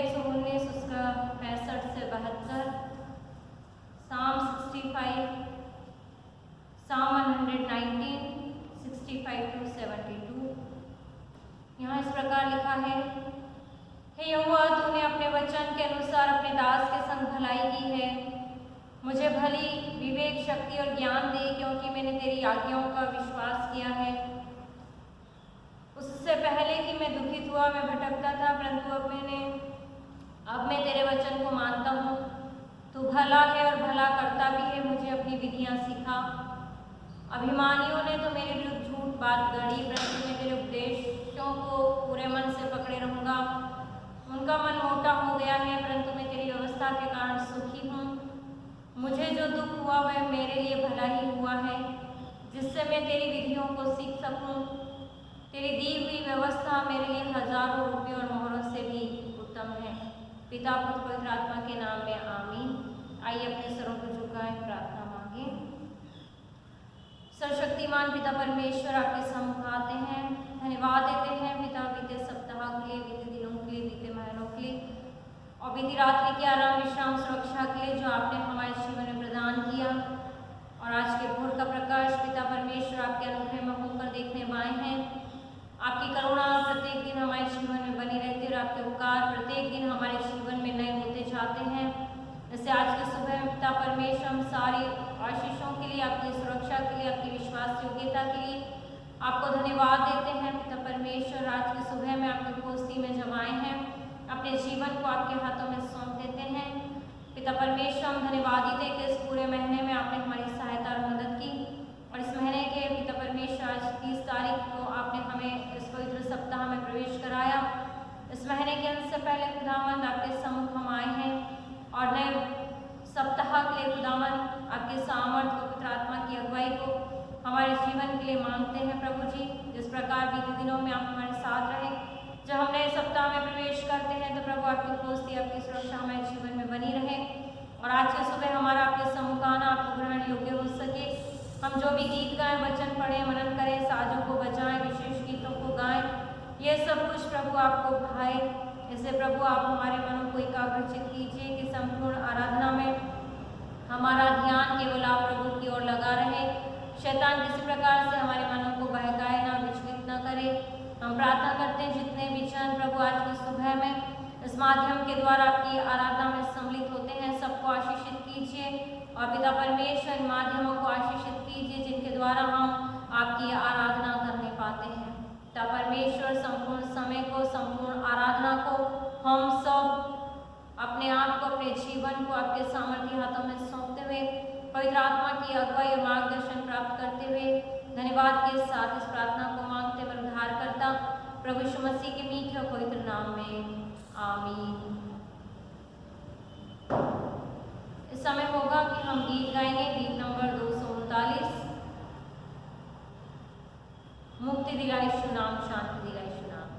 119 उसका 65 से 72, Psalm 65, Psalm 119, 65 to 72। यहाँ इस प्रकार लिखा है, हे यहोवा, तूने अपने वचन के अनुसार अपने दास के संग भलाई की है। मुझे भली विवेक, शक्ति और ज्ञान दे, क्योंकि मैंने तेरी आज्ञाओं का विश्वास किया है। उससे पहले कि मैं दुखित हुआ, मैं भटकता था, परंतु अब मैं तेरे वचन को मानता हूँ। तू भला है और भला करता भी है, मुझे अपनी विधियाँ सिखा। अभिमानियों ने तो मेरे विरुद्ध झूठ बात गढ़ी, परंतु मैं तेरे उपदेशों को पूरे मन से पकड़े रहूँगा। उनका मन मोटा हो गया है, परंतु मैं तेरी व्यवस्था के कारण सुखी हूँ। मुझे जो दुख हुआ वह मेरे लिए भला ही हुआ है, जिससे मैं तेरी विधियों को सीख सकूँ। तेरी दी हुई व्यवस्था मेरे लिए हजारों रुपयों और मोहरों से भी उत्तम है। पिता, पुत्र, पवित्र आत्मा के नाम में आमीन। आइए अपने सरों को झुकाएं, प्रार्थना मांगे। सर्वशक्तिमान पिता परमेश्वर, आपके सम्मुख आते हैं, धन्यवाद देते हैं पिता, बीते सप्ताह के लिए, बीते दिनों के लिए, बीते महीनों के लिए और बीती रात्रि के आराम, विश्राम, सुरक्षा के लिए जो आपने हमारे जीवन में प्रदान किया। और आज के भोर का प्रकाश पिता परमेश्वर आपके अनुग्रह में होकर देखने पाए हैं। आपकी करुणा प्रत्येक दिन हमारे जीवन में बनी रहती है और आपके उपकार प्रत्येक दिन हमारे जीवन में नए होते जाते हैं। जैसे आज की सुबह में पिता परमेश्वर हम सारी आशीषों के लिए, आपकी सुरक्षा के लिए, आपकी विश्वास योग्यता के लिए आपको धन्यवाद देते हैं। पिता परमेश्वर, आज की सुबह में आपकी उपस्थिति में जब आए हैं, अपने जीवन को आपके हाथों में सौंप देते हैं। पिता परमेश्वर, हम धन्यवादित है कि इस पूरे महीने में आपने हमारी सहायता और मदद की। और इस महीने के पिता परमेश्वर आज 30 तारीख को आपने हमें इस पवित्र सप्ताह में प्रवेश कराया। इस महीने के अंत से पहले खुदावंद आपके सम्मुख हम आए हैं और नए सप्ताह के लिए खुदावंद आपके सामर्थ्य को, पवित्र आत्मा की अगुवाई को हमारे जीवन के लिए मांगते हैं। प्रभु जी, जिस प्रकार बीते दिनों में आप हमारे साथ रहे, जब हम नए सप्ताह में प्रवेश करते हैं तो प्रभु आपकी उपस्थिति, आपकी सुरक्षा हमारे जीवन में बनी रहे। और आज के सुबह हमारा आपके सम्मुख आना आपको ग्रहण योग्य हो सके। हम जो भी गीत गाएं, वचन पढ़ें, मनन करें, साजों को बजाएं, विशेष गीतों को गाएं, ये सब कुछ प्रभु आपको भाए। इससे प्रभु आप हमारे मनों को एकाग्रचित कीजिए कि संपूर्ण आराधना में हमारा ध्यान केवल आप प्रभु की ओर लगा रहे। शैतान किसी प्रकार से हमारे मनों को बहकाए ना, विचलित ना करे। हम प्रार्थना करते हैं जितने भी जन प्रभु आज की सुबह में इस माध्यम के द्वारा आपकी आराधना में सम्मिलित होते हैं, सबको आशीषित कीजिए। और पिता परमेश्वर, इन माध्यमों को आशीषित कीजिए जिनके द्वारा हम आपकी आराधना करने पाते हैं। पिता परमेश्वर, संपूर्ण समय को, संपूर्ण आराधना को हम सब अपने आप को, अपने जीवन को आपके सामर्थ्य हाथों में सौंपते हुए, पवित्र आत्मा की अगुवाई और मार्गदर्शन प्राप्त करते हुए धन्यवाद के साथ इस प्रार्थना को मांगते हुए उद्धार करता प्रभु यीशु मसीह के मीठे और पवित्र नाम में आमीन। इस समय होगा कि हम गीत गाएंगे, गीत नंबर 239, मुक्ति दिलाई यीशु नाम, शांति दिलाई यीशु नाम।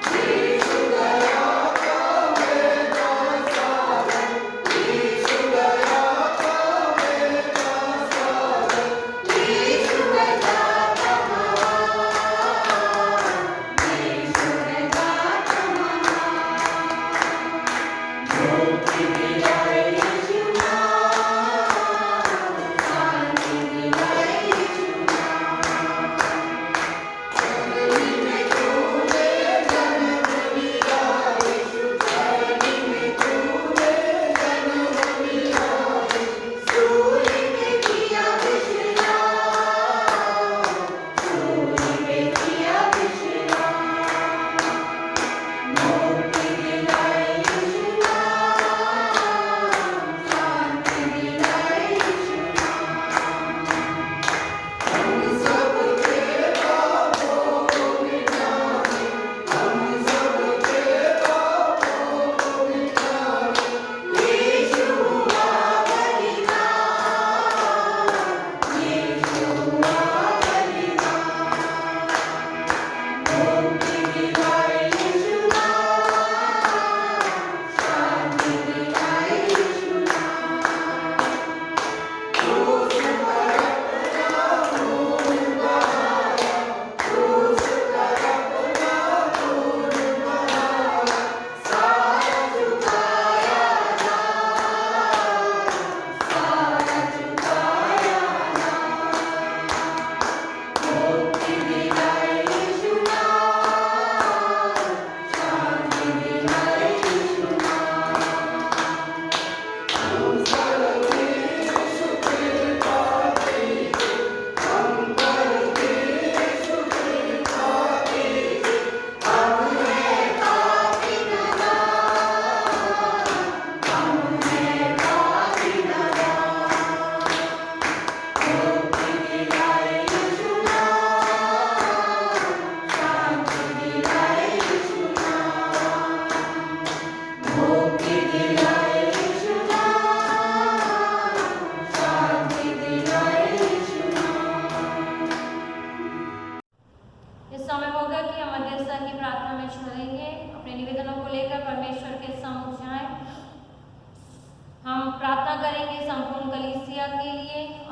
Yeshua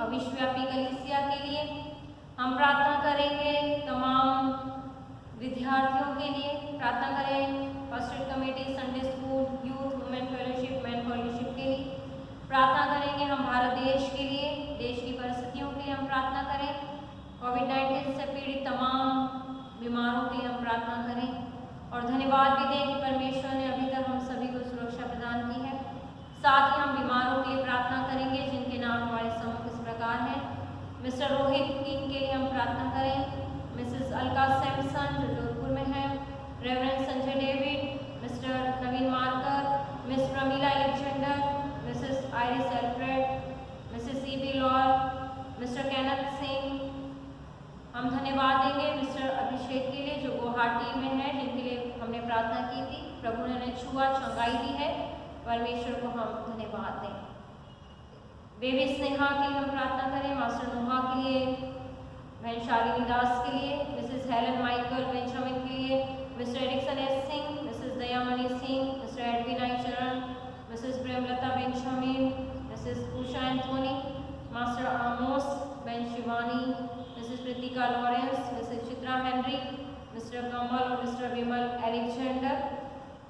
और विश्वव्यापी कलीसिया के लिए। हम प्रार्थना करेंगे तमाम विद्यार्थियों के लिए, प्रार्थना करें first committee, Sunday school, youth, women fellowship, man fellowship के लिए। प्रार्थना करेंगे हम भारत देश के लिए, देश की परिस्थितियों के लिए हम प्रार्थना करें। कोविड-19 से पीड़ित तमाम बीमारों के लिए हम प्रार्थना करें और धन्यवाद भी दें कि परमेश्वर ने अभी तक हम सभी को सुरक्षा प्रदान की है। साथ ही हम बीमारों के लिए प्रार्थना करेंगे जिनके नाम हमारे सम्मुख इस प्रकार हैं। मिस्टर रोहित किंग के लिए हम प्रार्थना करें, मिसेस अलका सैमसन जो जोधपुर में है, reverend Sanjay David, mister Naveen Marker, miss Pramila Alexander, Mrs Iris Alfred, Mrs E B Lall, mister Kenneth Singh. हम धन्यवाद देंगे मिस्टर अभिषेक के लिए जो गुवाहाटी में है, जिनके लिए हमने प्रार्थना की थी। प्रभु ने उन्हें छुआ, चंगाई दी है, परमेश्वर को हम धन्यवाद दें। बेबी स्नेहा के लिए हम प्रार्थना करें, मास्टर नोहा के लिए, बहन शालिनी दास के लिए, मिसेस हेलन माइकल बेंजामिन के लिए, mister Ericson S Singh, Mrs Dayamani Singh, mister Edwin I Charan, Mrs Premlata Benjamin, Mrs Usha Anthony, master Amos, बहन Shivani, Mrs Pritika Lawrence, Mrs Chitra Henry, mister Kamal और मिस्टर विमल एलेक्जेंडर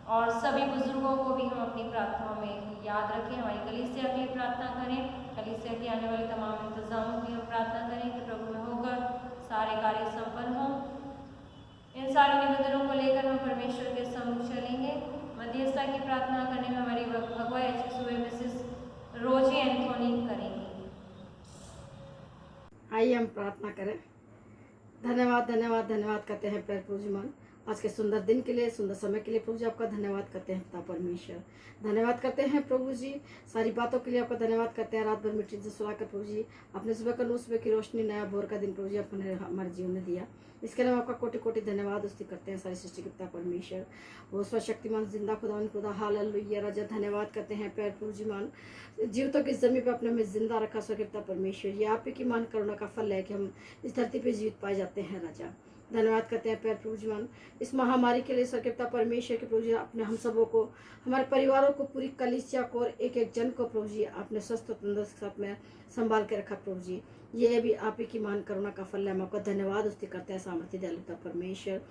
और सभी बुजुर्गों को भी हम अपनी प्रार्थनाओं में याद रखें। हमारी कलीसिया के लिए प्रार्थना करें, कलीसिया के आने वाले तमाम इंतजामों की हम प्रार्थना करें कि प्रभु में होकर सारे कार्य संपन्न हों। इन सारे निवेदनों को लेकर हम परमेश्वर के सम्मुख चलेंगे। मध्यस्थता की प्रार्थना करने में हमारी अगुवाई हुए मिसेस रोजी एंथोनी करेंगी। आइए हम प्रार्थना करें। धन्यवाद धन्यवाद धन्यवाद करते हैं प्यारे प्रभु जी मान आज के सुंदर दिन के लिए, सुंदर समय के लिए प्रभु जी आपका धन्यवाद करते हैं पिता परमेश्वर। धन्यवाद करते हैं प्रभु जी सारी बातों के लिए आपका धन्यवाद करते हैं। रात भर मिट्टी से सुलाकर प्रभु जी अपने सुबह का नूर, सुबह की रोशनी, नया भोर का दिन प्रभु जी आपने हमारे जीवन में दिया। इसके लिए हम आपका कोटि कोटि धन्यवाद स्तुति करते हैं सारी सृष्टि के पिता परमेश्वर। वो स्वशक्तिमान जिंदा खुदा खुदा हालेलुया राजा। धन्यवाद करते हैं प्यारे प्रभु जी मान जीवितों की जमीन पर अपने में जिंदा रखा स्वपिता परमेश्वर। ये आप ही की मान करुणा का फल है कि हम इस धरती पे जीवित पाए जाते हैं राजा। धन्यवाद करते हैं प्यारे प्रभु जी मान इस महामारी के लिए स्वपिता परमेश्वर के प्रभु जी अपने हम सबों को, हमारे परिवारों को, पूरी कलीसिया को और एक एक जन को प्रभु जी अपने स्वस्थ तंदुरुस्त के साथ में संभाल के रखा प्रभु जी। ये भी आप ही की मान करुणा का फल है। हम आपका धन्यवाद स्तुति करते हैं सामर्थ्य दयालुता परमेश्वर।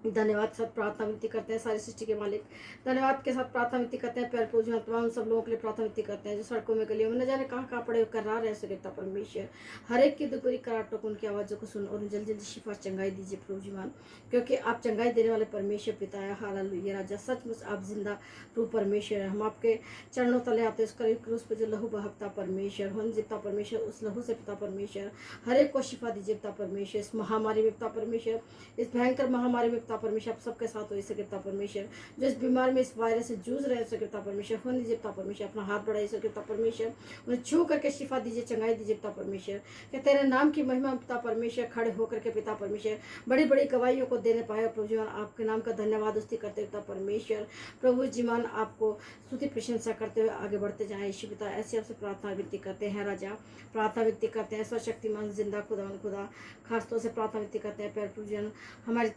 धन्यवाद के साथ प्रार्थना विनती करते हैं सारी सृष्टि के मालिक। धन्यवाद के साथ प्रार्थना विनती करते हैं प्यारे प्रभु जी तमाम सब लोगों के लिए प्रार्थना विनती करते हैं जो सड़कों में गलियों में न जाने कहाँ पड़े कर रहा रह सके परमेश्वर। हर एक की दुपहरी कराटों को उनकी आवाज़ों को सुन और जल्दी जल्दी शिफा चंगाई दीजिए प्रभु जी मान, क्योंकि आप चंगाई देने वाले परमेश्वर पिता है। हालेलुया राजा। सचमुच आप जिंदा प्रभु परमेश्वर है। हम आपके चरणों तले आते उस क्रूस पर जो लहू बहता परमेश्वर हम जितना परमेश्वर उस लहू से पिता परमेश्वर हर एक को शिफा दीजिए पिता परमेश्वर। इस महामारी में पिता परमेश्वर, इस भयंकर महामारी में पिता परमेश्वर आप सबके साथ हो सके पिता परमेश्वर। जो इस बीमारी में इस वायरस से जूझ रहे सके पिता परमेश्वर होने दीजिए पिता परमेश्वर। अपना हाथ बढ़ाई सके पिता परमेश्वर, उन्हें छू करके शिफा दीजिए, चंगाई दीजिए पिता परमेश्वर। कि तेरे नाम की महिमा पिता परमेश्वर खड़े होकर के पिता परमेश्वर बड़ी बड़ी गवाहियों को देने पाए प्रभु जी। आपके नाम का धन्यवाद स्तुति करते पिता परमेश्वर। प्रभु जी मान आपको स्तुति प्रशंसा करते हुए आगे बढ़ते जाएं यीशु पिता। ऐसी आपसे प्रार्थना विनती करते हैं राजा। प्रार्थना विनती करते हैं सर्वशक्तिमान जिंदा खुदा खासतौर से प्रार्थना विनती करते हैं प्यारे प्रभु जी हमारे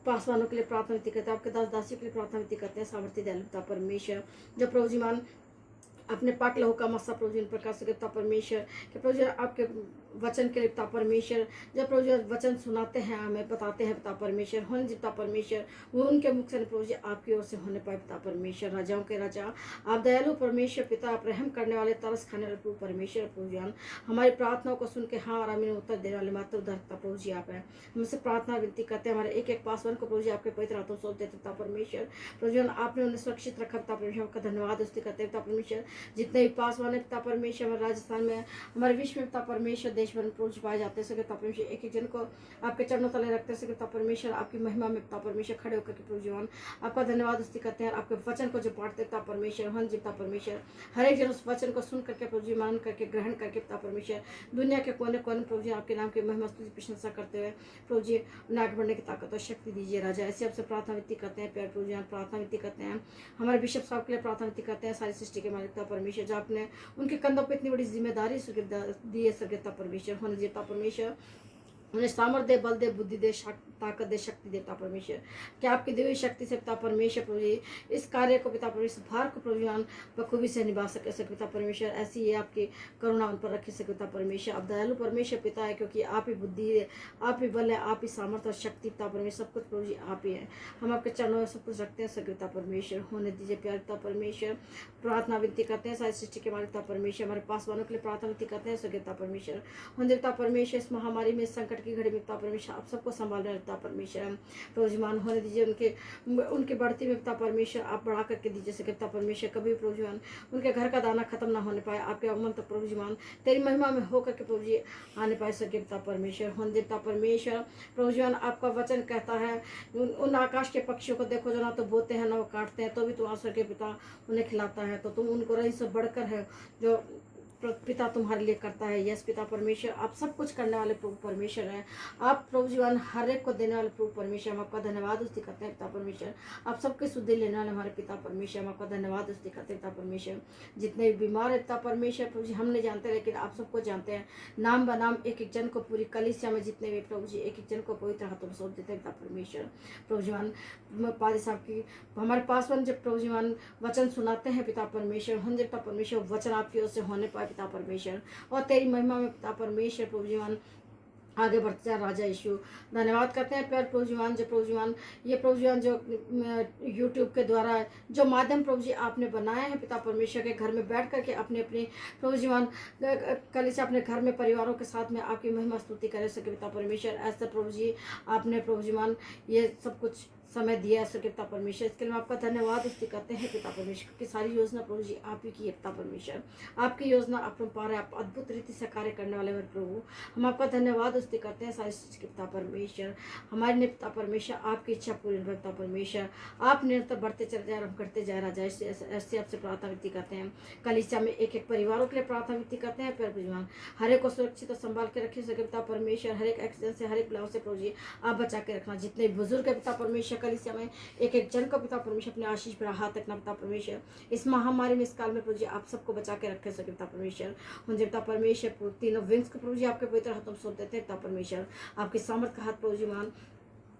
पासवानों के लिए प्रार्थना विनती करते हैं, आपके दास दासियों के लिए प्रार्थना विनती करते हैं सामर्थ्य दयालुता परमेश्वर। जो प्रभु जी मान अपने पाक लहू का मस्सा प्रभु जी प्रकाश से पिता परमेश्वर के प्रभु जी आपके वचन के लिए पिता परमेश्वर। जब प्रभु जी वचन सुनाते हैं हमें बताते हैं पिता परमेश्वर होने पिता परमेश्वर वो उनके मुख से प्रभु जी आपकी ओर से होने पाए पिता परमेश्वर। राजाओं के राजा आप दयालु परमेश्वर पिता, आप रहम करने वाले, तरस खाने वाले प्रभु परमेश्वर। प्रभु जी हमारी प्रार्थनाओं को सुन के हाँ और आमीन उत्तर देने वाले मात्र उदारता प्रभु जी आप हैं। हमसे प्रार्थना विनती करते हैं हमारे एक एक पासवान को प्रभु जी आपके पवित्र हाथों सौंप देते पिता परमेश्वर। प्रभु जी आपने उन्हें सुरक्षित रखा पिता परमेश्वर का धन्यवाद स्तुति करते हैं पिता परमेश्वर। जितने भी पासवान है पिता परमेश्वर हमारे राजस्थान में, हमारे विश्व में पिता परमेश्वर, देश भर में प्रभु पाए जाते हैं पिता परमेश्वर। एक एक जन को आपके चरणों तले रखते हैं पिता परमेश्वर। आपकी महिमा में पिता परमेश्वर खड़े होकर के प्रभु जीवन आपका धन्यवाद स्तुति करते हैं। आपके वचन को जो पढ़ते पिता परमेश्वर हन जी पिता परमेश्वर हर एक जन उस वचन को सुन करके प्रभु जी मान करके ग्रहण करके पिता परमेश्वर दुनिया के कोने कोने प्रभु जी आपके नाम की महिमा स्तुति प्रशंसा करते हुए प्रभु जी उन्हें आगे बढ़ने की ताकत और शक्ति दीजिए राजा। ऐसे आपसे प्रार्थना विनती करते हैं प्यारे प्रभु जी प्रार्थना विनती करते हैं हमारे बिशप साहब के लिए प्रार्थना विनती करते हैं सारी सृष्टि के मालिक पिता परमेश्वर। जो आपने उनके कंधों पर इतनी बड़ी जिम्मेदारी दी है सगता परमेश्वर होने जीता परमेश्वर। उन्हें सामर्थ्य दे, बल दे, बुद्धि दे, ताकत दे, शक्ति दे पिता परमेश्वर। कि आपकी दी हुई शक्ति से पिता परमेश्वर प्रभु जी इस कार्य को पिता परमेश्वर भार को प्रभु जी बखूबी से निभा सके पिता परमेश्वर। ऐसी ही आपकी करुणा उन पर रखी सके पिता परमेश्वर। आप दयालु परमेश्वर पिता है, क्योंकि आप ही बुद्धि है, आप ही बल है, आप ही सामर्थ्य और शक्ति पिता परमेश्वर, सब कुछ प्रभु जी आप ही है। हम आपके चरणों में सब कुछ रखते हैं सके पिता परमेश्वर। होने दीजिए प्यार पिता परमेश्वर। प्रार्थना विनती करते हैं सारी सृष्टि के मालिक पिता परमेश्वर, हमारे पास वालों के लिए प्रार्थना विनती करते हैं सके पिता परमेश्वर। होने पिता परमेश्वर इस महामारी में, इस संकट की घड़ी में पिता परमेश्वर आप सबको संभालने पिता परमेश्वर। प्रोजमान होने दीजिए उनकी बढ़ती में पिता परमेश्वर आप बढ़ा करके दीजिए सके पिता परमेश्वर। कभी प्रोजमान उनके घर का दाना खत्म ना होने पाए, आपके आगमन तक प्रोजमान तेरी महिमा में होकर के प्रभु जी आने पाए सके पिता परमेश्वर। होने पिता परमेश्वर प्रोजमान आपका वचन कहता है उन आकाश के पक्षियों को देखो, जो ना तो बोते हैं ना वो काटते हैं, तो भी तू आंसू के पिता उन्हें खिलाता है। तो तुम उनको रही से बढ़कर है जो पिता तुम्हारे लिए करता है। यस पिता परमेश्वर, आप सब कुछ करने वाले प्रभु परमेश्वर हैं। आप प्रभु जीवन हर एक को देने वाले प्रभु परमेश्वर, हम आपका धन्यवाद स्तुति करते हैं पिता परमेश्वर। आप सबके शुद्धि लेने वाले हमारे पिता परमेश्वर, हम आपका धन्यवाद स्तुति करते हैं पिता परमेश्वर। जितने भी बीमार है पिता परमेश्वर प्रभु जी हम नहीं जानते, लेकिन आप सबको जानते हैं नाम बनाम एक एक जन को, पूरी कलीसिया में जितने भी प्रभु जी एक एक जन को पवित्र हाथों में सौंप देते हैं पिता परमेश्वर। प्रभु जीवन पादी साहब की हमारे पास जब प्रभु जीवन वचन सुनाते हैं पिता परमेश्वर, हम जब पिता परमेश्वर वचन आपकी ओर से होने पाए पिता परमेश्वर, और तेरी महिमा में पिता परमेश्वर प्रभु जीवन आगे बढ़ते जा राजा यीशु। धन्यवाद करते हैं प्यार प्रभु जीवन, जो प्रभु जीवन ये प्रभु जीवन जो यूट्यूब के द्वारा जो माध्यम प्रभु जी आपने बनाया है पिता परमेश्वर के घर में बैठ करके अपने अपने प्रभु जीवन कल से अपने घर में परिवारों के साथ में आपकी महिमा स्तुति करे सके पिता परमेश्वर। ऐसे प्रभु जी आपने प्रभु जीवन ये सब कुछ समय दिया सके पिता परमेश्वर, इसके लिए आपका धन्यवाद स्तुति करते हैं पिता परमेश्वर की सारी योजना प्रभु जी आप ही की है पिता परमेश्वर। आपकी योजना अपरंपार है, आप अद्भुत रीति से कार्य करने वाले मेरे प्रभु, हम आपका धन्यवाद स्तुति करते हैं सारी चीज के पिता परमेश्वर। हमारे ने पिता परमेश्वर आपकी इच्छा पूरी हो पिता परमेश्वर, आप निरंतर बढ़ते चले जाए, हम करते जा राजा। ऐसे आपसे प्रार्थना विनती करते हैं। कलीसिया में एक एक परिवारों के लिए प्रार्थना विनती करते हैं प्रभु जीवन, हर एक को सुरक्षित और संभाल के रखे सके पिता परमेश्वर। हर एक एक्सीडेंट से, हर एक ब्लाव से प्रभु जी आप बचा के रखना। जितने बुजुर्ग है पिता परमेश्वर कलीसिया में एक एक जन को पिता परमेश्वर अपने आशीष पर हाथ रखना पिता परमेश्वर। इस महामारी में, इस काल में प्रभु जी आप सबको बचा के रखे सके पिता परमेश्वर। उनसे पिता परमेश्वर तीनों विंग्स को प्रभु जी आपके पवित्र हाथों में सौंप देते हैं पिता परमेश्वर। आपके सामर्थ का हाथ प्रभु जी मान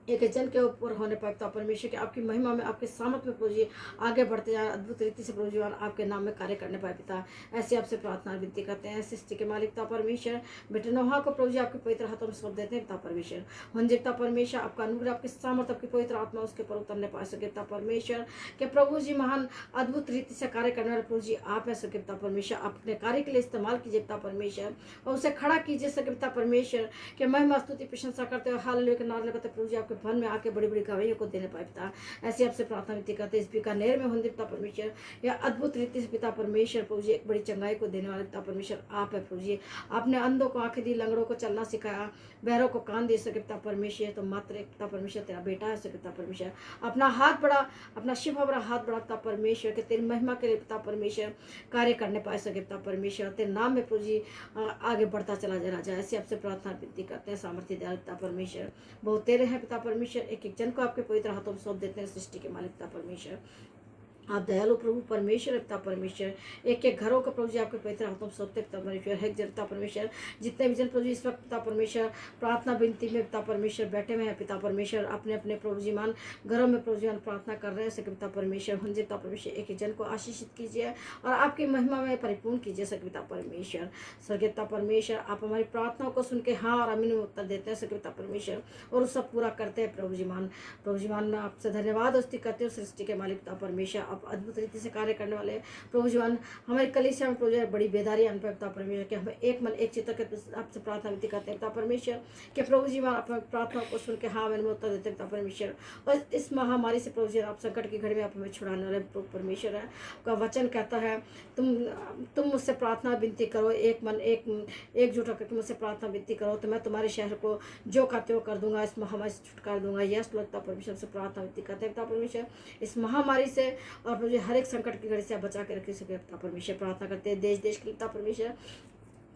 एक जन के ऊपर होने पर पिता परमेश्वर के आपकी महिमा में, आपके सामर्थ में प्रभु जी आगे बढ़ते जाए, अद्भुत रीति से प्रभु जी आपके नाम में कार्य करने पाए पिता। ऐसे आपसे प्रार्थना विनती करते हैं। सृष्टि के मालिक पिता परमेश्वर बेटे नोहा को प्रभु जी आपके पवित्र हाथों में सौंप देते हैं पिता परमेश्वर। हंजे पिता परमेश्वर आपका अनुग्रह, आपके सामर्थ, आपकी पवित्र आत्मा उसके ऊपर उतरने पा सके पिता परमेश्वर। के प्रभु जी महान अद्भुत रीति से कार्य करने वाले प्रभु जी आप है सके पिता परमेश्वर। अपने कार्य के लिए इस्तेमाल कीजिए पिता परमेश्वर, और उसे खड़ा कीजिए सके पिता परमेश्वर। के महिमा स्तुति प्रशंसा करते हुए हालेलुया के नारे लगाते प्रभु जी आपके भवन में आके बड़ी बड़ी गवाहियों को देने पाए पिता। ऐसे आपसे प्रार्थना विनती करते इस बीकानेर में होंगे पिता परमेश्वर, या अद्भुत रीति से पिता परमेश्वर प्रभु जी एक बड़ी चंगाई को देने वाले पिता परमेश्वर आप है प्रभु जी। आपने अंधों को आंखें दी, लंगड़ों को चलना सिखाया, बहरों को कान दे सके पिता परमेश्वर। तो मात्र एक पिता परमेश्वर तेरा बेटा है सके पिता परमेश्वर। अपना हाथ बढ़ा, अपना शिव भरा हाथ बढ़ा पिता परमेश्वर के तेरी महिमा के लिए पिता परमेश्वर कार्य करने पाए सके पिता परमेश्वर। तेरे नाम में प्रभु जी आगे बढ़ता चला जा राजा। ऐसे आपसे प्रार्थना विनती करते हैं सामर्थ्य दयालु पिता परमेश्वर। बहुत तेरे हैं पिता परमेश्वर, एक एक जन को आपके पवित्र हाथों में सौंप देते हैं सृष्टि के मालिक पिता परमेश्वर। आप दयालु प्रभु परमेश्वर पिता परमेश्वर, एक एक घरों को प्रभु जी आपके पवित्र हाथों में सौंपते पिता परमेश्वर। है जनता परमेश्वर, जितने भी जन प्रभु जी इस वक्त पिता परमेश्वर प्रार्थना विनती में पिता परमेश्वर बैठे हुए हैं पिता परमेश्वर, अपने अपने प्रभु जी मान घरों में प्रभु जी मान प्रार्थना कर रहे हैं सके पिता परमेश्वर। हंजे पिता परमेश्वर एक एक जन को आशीषित कीजिए और आपकी महिमा में परिपूर्ण कीजिए सके पिता परमेश्वर। स्वर्गीय पिता परमेश्वर, आप हमारी प्रार्थनाओं को सुन के हाँ और आमीन में उत्तर देते हैं सके पिता परमेश्वर, और उस सब पूरा करते हैं प्रभु जी मान। प्रभु जी मान आपसे धन्यवाद स्तुति करते हो सृष्टि के मालिक पिता परमेश्वर। आप अद्भुत रीति से कार्य करने वाले प्रभु जीवन हमारी कलीसिया में प्रभु जी बड़ी बेदारी अनुभव पिता परमेश्वर के हमें एक मन एक चित्त के आपसे प्रार्थना विनती करते हैं पिता परमेश्वर के प्रभु जीवन अपनी प्रार्थना को सुन के हाँ मैंने उत्तर देते हैं पिता परमेश्वर। और इस महामारी से प्रभु जी आप संकट की घड़ी में आप हमें छुड़ाने वाले प्रभु परमेश्वर है। आपका वचन कहता है तुम मुझसे प्रार्थना विनती करो, एक मन एकजुट होकर मुझसे प्रार्थना विनती करो तो मैं तुम्हारे शहर को जो कहते हो कर दूंगा, इस महामारी से छुटकारा दूंगा। यस पिता परमेश्वर से प्रार्थना विनती करते हैं पिता परमेश्वर इस महामारी से, और मुझे हर एक संकट की घड़ी से आप बचा के रखिए सके पिता परमेश्वर। प्रार्थना करते हैं देश देश के पिता परमेश्वर,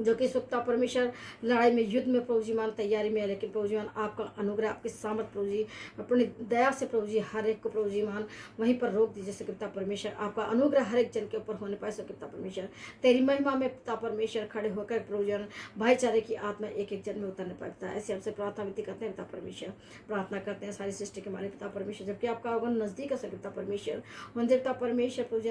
जो कि इस वक्त परमेश्वर लड़ाई में, युद्ध में प्रभु जी मान तैयारी में है, लेकिन प्रभु जी मान आपका अनुग्रह, आपकी सामर्थ प्रभु जी, अपनी दया से प्रभु जी हर एक को प्रभु जी मान वहीं पर रोक दीजिए सो पिता परमेश्वर। आपका अनुग्रह हर एक जन के ऊपर होने पाए सो पिता परमेश्वर। तेरी महिमा में पिता परमेश्वर खड़े होकर प्रभु जी भाईचारे की आत्मा एक एक जन में उतरने पाता है। ऐसे हमसे प्रार्थना विनती करते हैं पिता परमेश्वर। प्रार्थना करते हैं सारी सृष्टि के मालिक पिता परमेश्वर, जबकि आपका आगमन नजदीक है सो पिता परमेश्वर। मंदिर पिता परमेश्वर प्रभु जी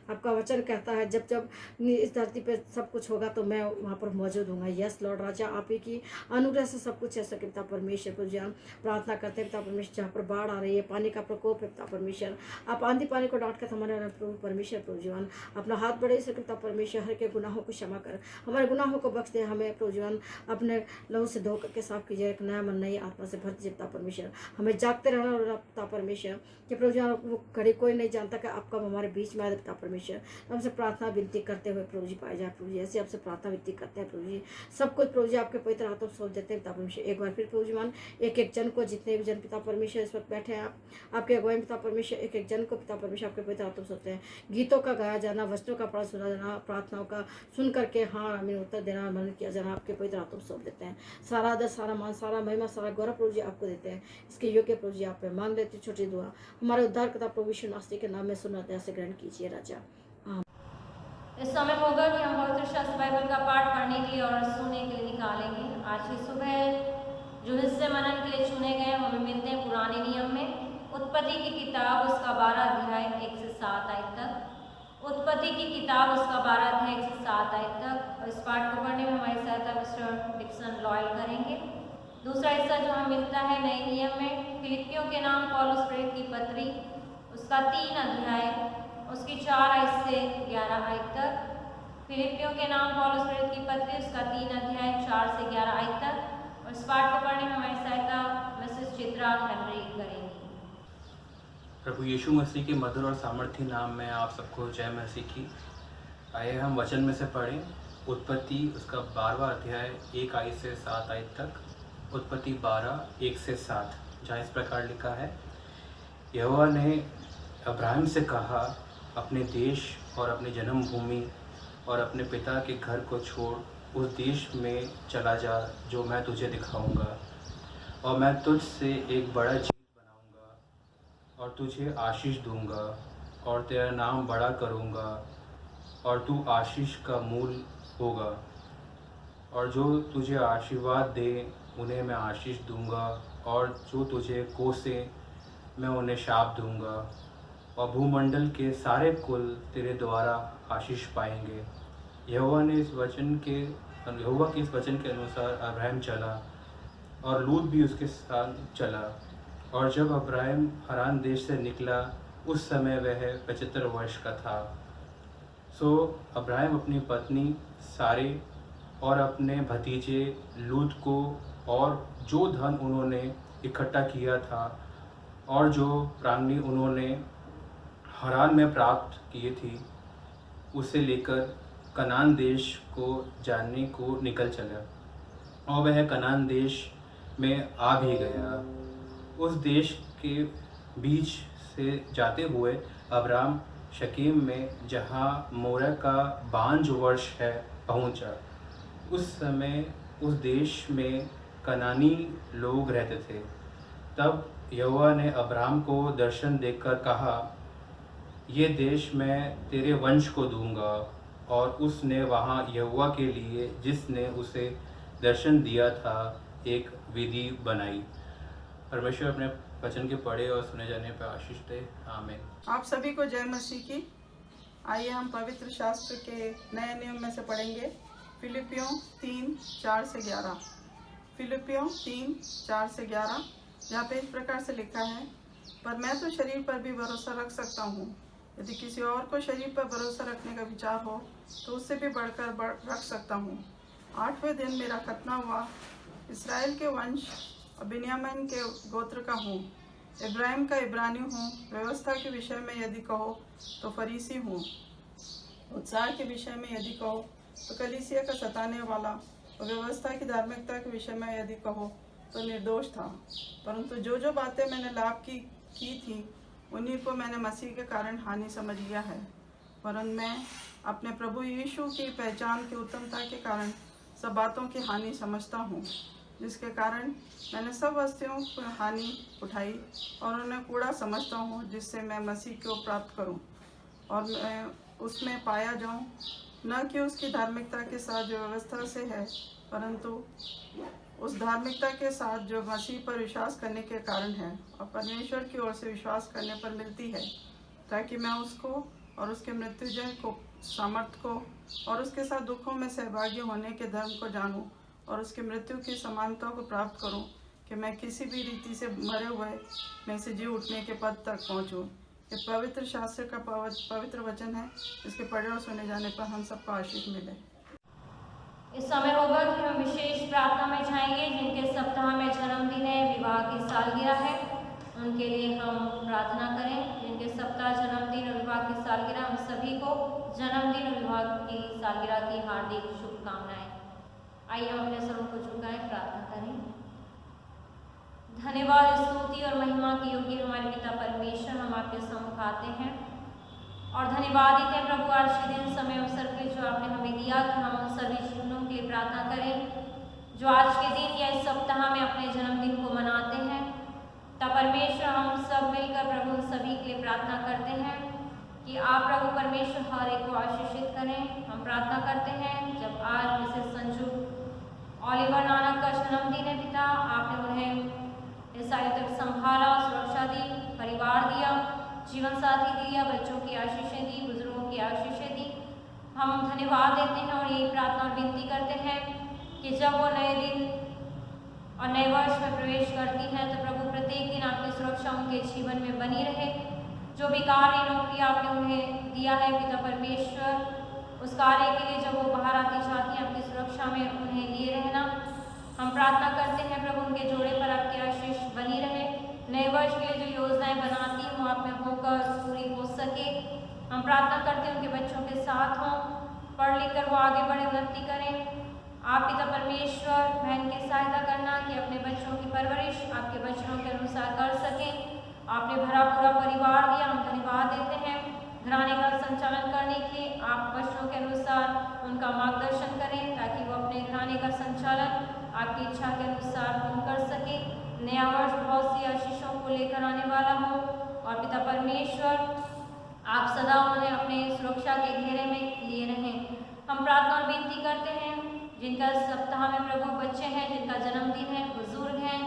आपका वचन कहता है जब जब इस धरती पे सब कुछ होगा तो मैं वहाँ पर मौजूद हूँ। यस लॉर्ड राजा, आप ही की अनुग्रह से सब कुछ है सो पिता परमेश्वर। प्रभु जी प्रार्थना करते हैं पिता परमेश्वर, जहाँ पर बाढ़ आ रही है, पानी का प्रकोप है पिता परमेश्वर, आप आंधी पानी को डांट कर हमारे प्रभु परमेश्वर प्रभु जीवन अपना हाथ बढ़े से पिता परमेश्वर, हर के गुनाहों को क्षमा कर, हमारे गुनाहों को बख्श दे, हमें प्रभु जीवन अपने लहू से धो करके साफ कीजिए, एक नया मन नई आत्मा से भर दीजिए पिता परमेश्वर। हमें जागते रहना पिता परमेश्वर कि प्रभु जीवन वो घड़ी कोई नहीं जानता कि आपका हमारे बीच में आए पिता परमेश्वर। हमसे प्रार्थना विनती करते हुए प्रभु जी पाए जाए प्रभु जी, ऐसे आपसे प्रार्थना विनती करते हैं प्रभु जी। सब कुछ प्रभु जी आपके पवित्र हाथों सौंप देते हैं पिता परमेश्वर। एक बार फिर प्रभु जी मान एक एक जन को, जितने भी जन पिता परमेश्वर इस वक्त बैठे हैं आपके अगुवाई पिता परमेश्वर, एक एक जन को पिता परमेश्वर आपके पवित्र हाथों सौंपते हैं। गीतों का गाया जाना, वचनों का पढ़ा सुना जाना, प्रार्थनाओं का सुन करके हाँ आमीन उत्तर देना, मन किया जाना आपके पवित्र हाथों सौंप देते हैं। सारा आदर, सारा मान, सारा महिमा, सारा गौरव प्रभु जी आपको देते हैं। इसके योग्य प्रभु जी आप पे मांग लेते छोटी दुआ हमारे उद्धार करता प्रभु यीशु मसीह के नाम में सुना दया से ग्रहण कीजिए राजा। इस समय होगा कि हम पवित्र शास्त्र बाइबल का पाठ पढ़ने के लिए और सुनने के लिए निकालेंगे। आज की सुबह जो हिस्से मनन के लिए चुने गए हमें मिलते हैं पुराने नियम में उत्पत्ति की किताब उसका 12 अध्याय 1 से 7 आयत तक। उत्पत्ति की किताब उसका 12 अध्याय 1 से 7 आयत तक। और इस पाठ को पढ़ने में हमारी सहायता मिस्टर डिक्सन लॉयल करेंगे। दूसरा हिस्सा जो हमें मिलता है नए नियम में फिलिपियों के नाम पौलुस प्रेरित की पत्री उसका 3 अध्याय उसकी 4 आयत से 11 आयत तक। फिलिपियों के नाम पौलुस प्रेरित की पत्री उसका 3 अध्याय 4 से 11 आयत तक। और इस पाठ को पढ़ने में हमारी सहायता मिसेस चित्रा हेनरी करेंगी। प्रभु यीशु मसीह के मधुर और सामर्थ्य नाम में आप सबको जय मसीह की। आइए हम वचन में से पढ़ें उत्पत्ति उसका 12वां अध्याय 1 आयत से 7 आयत तक। उत्पत्ति 12 1 से 7, जहाँ इस प्रकार लिखा है, यहोवा ने अब्राहम से कहा, अपने देश और अपनी जन्मभूमि और अपने पिता के घर को छोड़ उस देश में चला जा जो मैं तुझे दिखाऊंगा, और मैं तुझसे एक बड़ा जीव बनाऊंगा और तुझे आशीष दूंगा और तेरा नाम बड़ा करूंगा और तू आशीष का मूल होगा, और जो तुझे आशीर्वाद दे उन्हें मैं आशीष दूंगा, और जो तुझे कोसे मैं उन्हें शाप दूंगा, और भूमंडल के सारे कुल तेरे द्वारा आशीष पाएंगे। यहोवा के इस वचन के अनुसार अब्राहम चला और लूत भी उसके साथ चला। और जब अब्राहम हरान देश से निकला उस समय वह 75 वर्ष का था। सो अब्राहम अपनी पत्नी सारे और अपने भतीजे लूत को और जो धन उन्होंने इकट्ठा किया था और जो प्रांगणी उन्होंने हरान में प्राप्त किए थी उसे लेकर कनान देश को जानने को निकल चला, और वह कनान देश में आ भी गया। उस देश के बीच से जाते हुए अब्राम शकीम में, जहाँ मोरा का 22 वर्ष है, पहुँचा। उस समय उस देश में कनानी लोग रहते थे। तब यहोवा ने अब्राम को दर्शन देकर कहा, ये देश मैं तेरे वंश को दूंगा। और उसने वहाँ यहोवा के लिए जिसने उसे दर्शन दिया था एक विधि बनाई। परमेश्वर अपने वचन के पढ़े और सुने जाने पर आशीष दे, आमीन। आप सभी को जय मसीह की। आइए हम पवित्र शास्त्र के नए नियम में से पढ़ेंगे फिलिपियों 3:4 से 11। फिलिपियों 3:4 से 11, जहाँ पे इस प्रकार से लिखा है, पर मैं तो शरीर पर भी भरोसा रख सकता हूँ। यदि किसी और को शरीर पर भरोसा रखने का विचार हो तो उससे भी बढ़कर रख सकता हूँ। 8वें दिन मेरा खतना हुआ। इसराइल के वंश और बिन्यामीन के गोत्र का हूँ। इब्राहिम का इब्रानी हूँ। व्यवस्था के विषय में यदि कहो तो फरीसी हूँ। उत्साह के विषय में यदि कहो तो कलीसिया का सताने वाला, और व्यवस्था की धार्मिकता के विषय में यदि कहो तो निर्दोष था। परंतु जो जो बातें मैंने लाभ की थी उन्हीं को मैंने मसीह के कारण हानि समझ लिया है। वरन मैं अपने प्रभु यीशु की पहचान की उत्तमता के कारण सब बातों की हानि समझता हूँ, जिसके कारण मैंने सब वस्तुओं की हानि उठाई और उन्हें कूड़ा समझता हूँ, जिससे मैं मसीह को प्राप्त करूँ और मैं उसमें पाया जाऊँ, न कि उसकी धार्मिकता के साथ जो व्यवस्था से है, परंतु उस धार्मिकता के साथ जो मसीह पर विश्वास करने के कारण है और परमेश्वर की ओर से विश्वास करने पर मिलती है, ताकि मैं उसको और उसके मृत्युंजय को, सामर्थ को और उसके साथ दुखों में सहभागी होने के धर्म को जानूं और उसकी मृत्यु की समानता को प्राप्त करूं, कि मैं किसी भी रीति से मरे हुए में से जी उठने के पद तक पहुंचूं। ये पवित्र शास्त्र का पवित्र वचन है, जिसके पढ़े और सुने जाने पर हम सबको आशीष मिले। इस समय होगा कि हम विशेष प्रार्थना में जाएंगे। जिनके सप्ताह में जन्मदिन है, विवाह की सालगिरह है, उनके लिए हम प्रार्थना करें। जिनके सप्ताह, जन्मदिन और विवाह की सालगिरह, हम सभी को जन्मदिन और विवाह की सालगिरह की हार्दिक शुभकामनाएं। आइए हम अपने सरों को झुकाएं, प्रार्थना करें। धन्यवाद, स्तुति और महिमा की योग्य हमारे पिता परमेश्वर, हम आपके सम्मुख आते हैं और धन्यवाद देते हैं प्रभु आज के दिन, समय अवसर के जो आपने हमें दिया कि हम उन सभी जीवनों के लिए प्रार्थना करें जो आज के दिन या इस सप्ताह में अपने जन्मदिन को मनाते हैं। तब परमेश्वर हम सब मिलकर प्रभु सभी के लिए प्रार्थना करते हैं कि आप प्रभु परमेश्वर हर एक को आशीषित करें। हम प्रार्थना करते हैं जब आज मिसेस संजू ओलिवर नानक का जन्मदिन है, पिता आपने उन्हें इस साल तक संभाला, सुरक्षा दी, परिवार दिया, जीवन साथी दिया, बच्चों की आशीषें दी, बुजुर्गों की आशीषें दी। हम धन्यवाद देते हैं और यही प्रार्थना और विनती करते हैं कि जब वो नए दिन और नए वर्ष में प्रवेश करती हैं तो प्रभु प्रत्येक दिन आपकी सुरक्षा उनके जीवन में बनी रहे। जो भी कार्य, नौकरी आपने उन्हें दिया है पिता परमेश्वर, उस कार्य के लिए जब वो बाहर आती जाती हैं आपकी सुरक्षा में उन्हें लिए रहना। हम प्रार्थना करते हैं प्रभु उनके जोड़े पर आपकी आशीष बनी रहे। नए वर्ष के लिए जो योजनाएं बनाती हैं वो आप में होकर पूरी हो सके। हम प्रार्थना करते हैं उनके बच्चों के साथ हों, पढ़ लिख कर वो आगे बढ़े, उन्नति करें। आप पिता परमेश्वर बहन की सहायता करना कि अपने बच्चों की परवरिश आपके वचनों के अनुसार कर सकें। आपने भरा पूरा परिवार दिया, हम धन्यवाद देते हैं। घराने का संचालन करने के लिए आप वचनों के अनुसार उनका मार्गदर्शन करें, ताकि वो अपने घराने का संचालन आपकी इच्छा के अनुसार हम कर सके। नया वर्ष बहुत सी आशीषों को लेकर आने वाला हो और पिता परमेश्वर आप सदा उन्हें अपने सुरक्षा के घेरे में लिए रहें। हम प्रार्थना और विनती करते हैं जिनका सप्ताह में प्रभु बच्चे हैं, जिनका जन्मदिन है, बुजुर्ग हैं,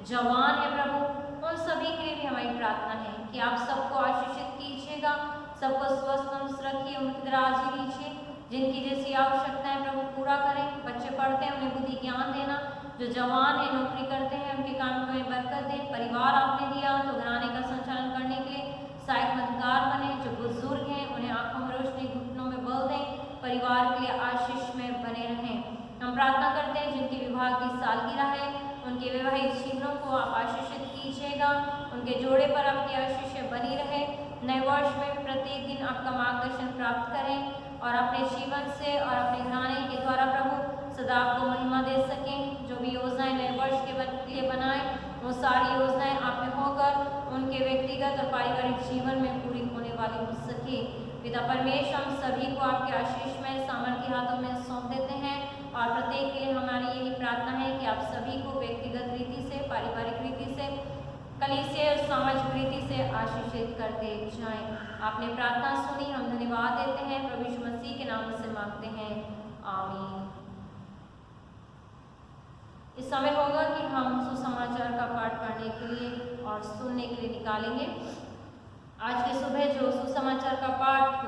जवान है प्रभु, उन सभी के लिए भी हमारी प्रार्थना है कि आप सबको आशीषित कीजिएगा, सबको स्वस्थ तंदुरुस्त रखिए, उनकी दराजी लीजिए, जिनकी जैसी आवश्यकताएं प्रभु पूरा करें। बच्चे पढ़ते हैं उन्हें बुद्धि ज्ञान देना, जो जवान है नौकरी करते हैं उनके काम में बरकत दें। परिवार आपने दिया तो घराने का संचालन करने के लिए सहायक मददगार बने। जो बुजुर्ग हैं उन्हें आंखों में रोशनी, घुटनों में बल दें, परिवार के लिए आशीष में बने रहें। हम प्रार्थना करते हैं जिनकी विवाह की सालगिरह है उनके वैवाहिक जीवनों को आप आशीषित कीजिएगा, उनके जोड़े पर आपकी आशीषें बनी रहे। नए वर्ष में प्रत्येक दिन आपका मार्गदर्शन प्राप्त करें और अपने जीवन से और अपने घराने के द्वारा प्रभु सदा आपको महिमा दे सकें। जो भी योजनाएं नए वर्ष के लिए बनाएं वो सारी योजनाएं आप में होकर उनके व्यक्तिगत और पारिवारिक जीवन में पूरी होने वाली हो सके। पिता परमेश्वर हम सभी को आपके आशीष में सामर्थ्य हाथों में सौंप देते हैं और प्रत्येक के लिए हमारी यही प्रार्थना है कि आप सभी को व्यक्तिगत रीति से, पारिवारिक रीति से, कलीसिया और सामाजिक रीति से आशीषित करते जाएं। आपने प्रार्थना सुनी, हम धन्यवाद देते हैं, प्रभु यीशु मसीह के नाम से मांगते हैं, आमीन। इस समय होगा कि हम सुसमाचार का पाठ पढ़ने के लिए और सुनने के लिए निकालेंगे। आज के सुबह जो सुसमाचार का पाठ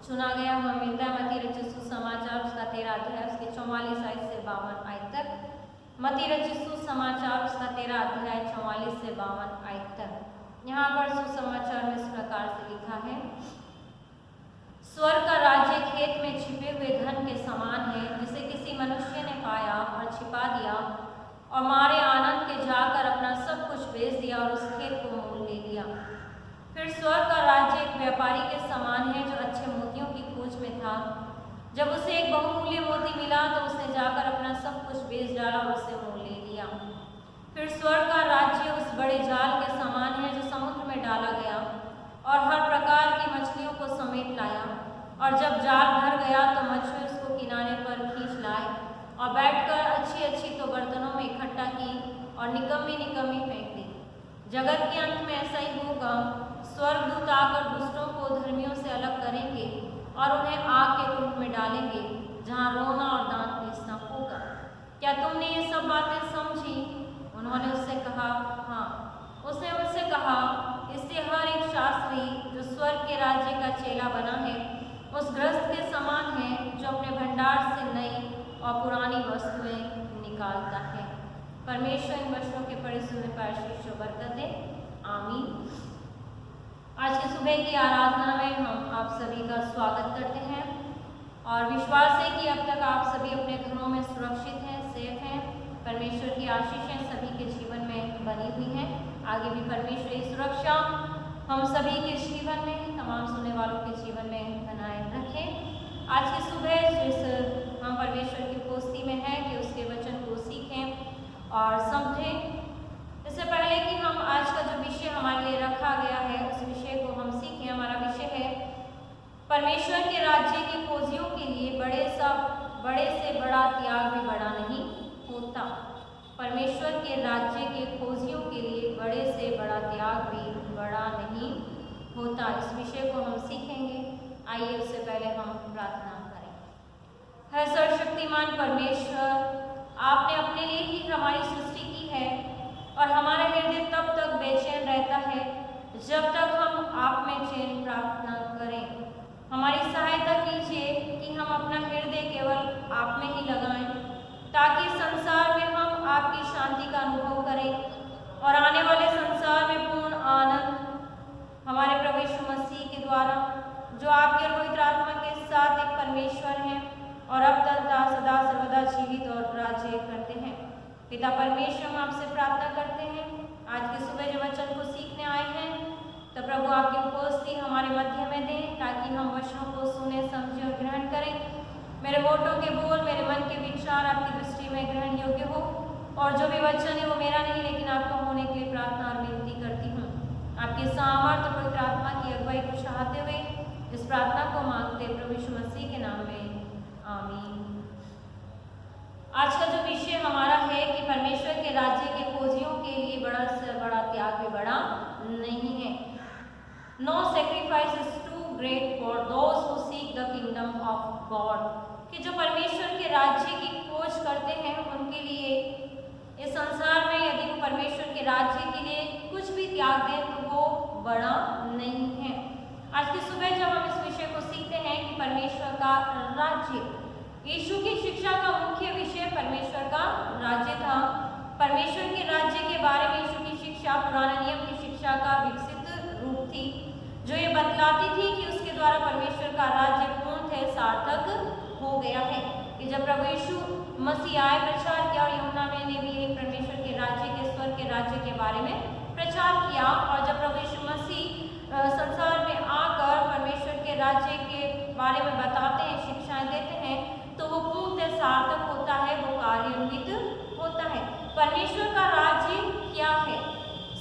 चुना गया हुआ मिलता है मत्ती रचित सुसमाचार उसका 13 अध्याय उसके 44 आयत से 52 आयत तक। मत्ती रचित सुसमाचार उसका 13 अध्याय 44 से 52 आयत तक। यहाँ पर सुसमाचार में इस प्रकार से लिखा है, स्वर्ग का राज्य खेत में छिपे हुए धन के समान है, जिसे किसी मनुष्य ने पाया और छिपा दिया और मारे आनंद के जाकर अपना सब कुछ बेच दिया और उस खेत को मोल ले लिया। फिर स्वर्ग का राज्य एक व्यापारी के समान है जो अच्छे मोतियों की खोज में था। जब उसे एक बहुमूल्य मोती मिला तो उसने जाकर अपना सब कुछ बेच डाला और उसे मोल ले लिया। फिर स्वर्ग का राज्य उस बड़े जाल के समान है जो समुद्र में डाला गया और हर प्रकार की मछलियों को समेट लाया। और जब जाल भर गया तो मछुए उसको किनारे पर खींच लाए और बैठकर अच्छी अच्छी तो बर्तनों में इकट्ठा की और निकम्मी निकम्मी फेंक दी। जगत के अंत में ऐसा ही होगा, स्वर्गदूत आकर दुष्टों को धर्मियों से अलग करेंगे और उन्हें आग के कुंड में डालेंगे, जहाँ रोना और दांत पीसना होगा। क्या तुमने ये सब बातें समझी? उन्होंने उससे कहा, हाँ। उसने उनसे कहा, इससे हर एक शास्त्री जो स्वर्ग के राज्य का चेला बना है उस गृहस्थ के समान है जो अपने भंडार से नई और पुरानी वस्तुएं निकालता है। परमेश्वर इन वचनों के पढ़े सुने पर आशीष और बरकत दे। आमीन। आज की सुबह की आराधना में हम आप सभी का स्वागत करते हैं और विश्वास है कि अब तक आप सभी अपने घरों में सुरक्षित हैं, सेफ हैं। परमेश्वर की आशीषें सभी के जीवन में बनी हुई हैं। आगे भी परमेश्वर की सुरक्षा हम सभी के जीवन में, तमाम सुनने वालों के जीवन में बनाए रखें। आज की सुबह जिस हम परमेश्वर की उपस्थिति में हैं कि उसके वचन को सीखें और समझें। इससे पहले कि हम आज का जो विषय हमारे लिए रखा गया है उस विषय को हम सीखें, हमारा विषय है परमेश्वर के राज्य के खोजियों के लिए बड़े से बड़ा त्याग भी बड़ा नहीं होता। परमेश्वर के राज्य के खोजियों के लिए बड़े से बड़ा त्याग भी बड़ा नहीं होता। इस विषय को हम सीखेंगे। आइए उससे पहले हम प्रार्थना करें। है सर्वशक्तिमान परमेश्वर, आपने अपने लिए ही हमारी सृष्टि की है और हमारा हृदय तब तक बेचैन रहता है जब तक हम आप में चैन प्राप्त न करें। हमारी सहायता कीजिए कि हम अपना हृदय केवल आप में ही लगाएं, ताकि संसार में हम आपकी शांति का अनुभव करें और आने वाले संसार में पूर्ण आनंद हमारे प्रभु यीशु मसीह के द्वारा, जो आपके पवित्र आत्मा के साथ एक परमेश्वर हैं और अब तक सदा सर्वदा जीवित और राज्य करते हैं। पिता परमेश्वर, हम आपसे प्रार्थना करते हैं आज की सुबह जो वचन को सीखने आए हैं तो प्रभु आपकी उपस्थिति हमारे मध्य में दें, ताकि हम वचनों को सुने, समझें और ग्रहण करें। मेरे होठों के बोल, मेरे मन के विचार आपकी दृष्टि में ग्रहण योग्य हो और जो भी वचन है वो मेरा नहीं लेकिन आपका होने के लिए प्रार्थना और विनती करती हूँ। आपके सामर्थ्य पवित्र आत्मा की अगुवाई को चाहते हुए इस प्रार्थना को मांगते प्रभु यीशु मसीह के नाम में, आमीन। आज का जो विषय हमारा है कि परमेश्वर के राज्य के खोजियों के लिए बड़ा से बड़ा त्याग भी बड़ा नहीं है। No sacrifice is too great for those who seek the kingdom of God। कि जो परमेश्वर के राज्य की खोज करते हैं उनके लिए इस संसार में यदि वो परमेश्वर के राज्य के लिए कुछ भी त्याग दें तो वो बड़ा नहीं है। आज की सुबह जब हम इस विषय को सीखते हैं कि परमेश्वर का राज्य, यीशु की शिक्षा का मुख्य विषय परमेश्वर का राज्य था। परमेश्वर के राज्य के बारे में यीशु की शिक्षा पुराने नियम की शिक्षा का विकसित रूप थी, जो ये बतलाती थी कि उसके द्वारा परमेश्वर का राज्य पूर्णतः सार्थक हो गया है। कि जब प्रभु यीशु मसीह आए, प्रचार किया और यूहन्ना ने भी एक परमेश्वर के राज्य के, स्वर्ग के राज्य के बारे में प्रचार किया। और जब प्रभु यीशु मसीह संसार में आकर परमेश्वर के राज्य के बारे में बताते हैं, शिक्षाएं देते हैं, तो वो पूर्णतः सार्थक होता है, वो कार्यान्वित होता है। परमेश्वर का राज्य क्या है?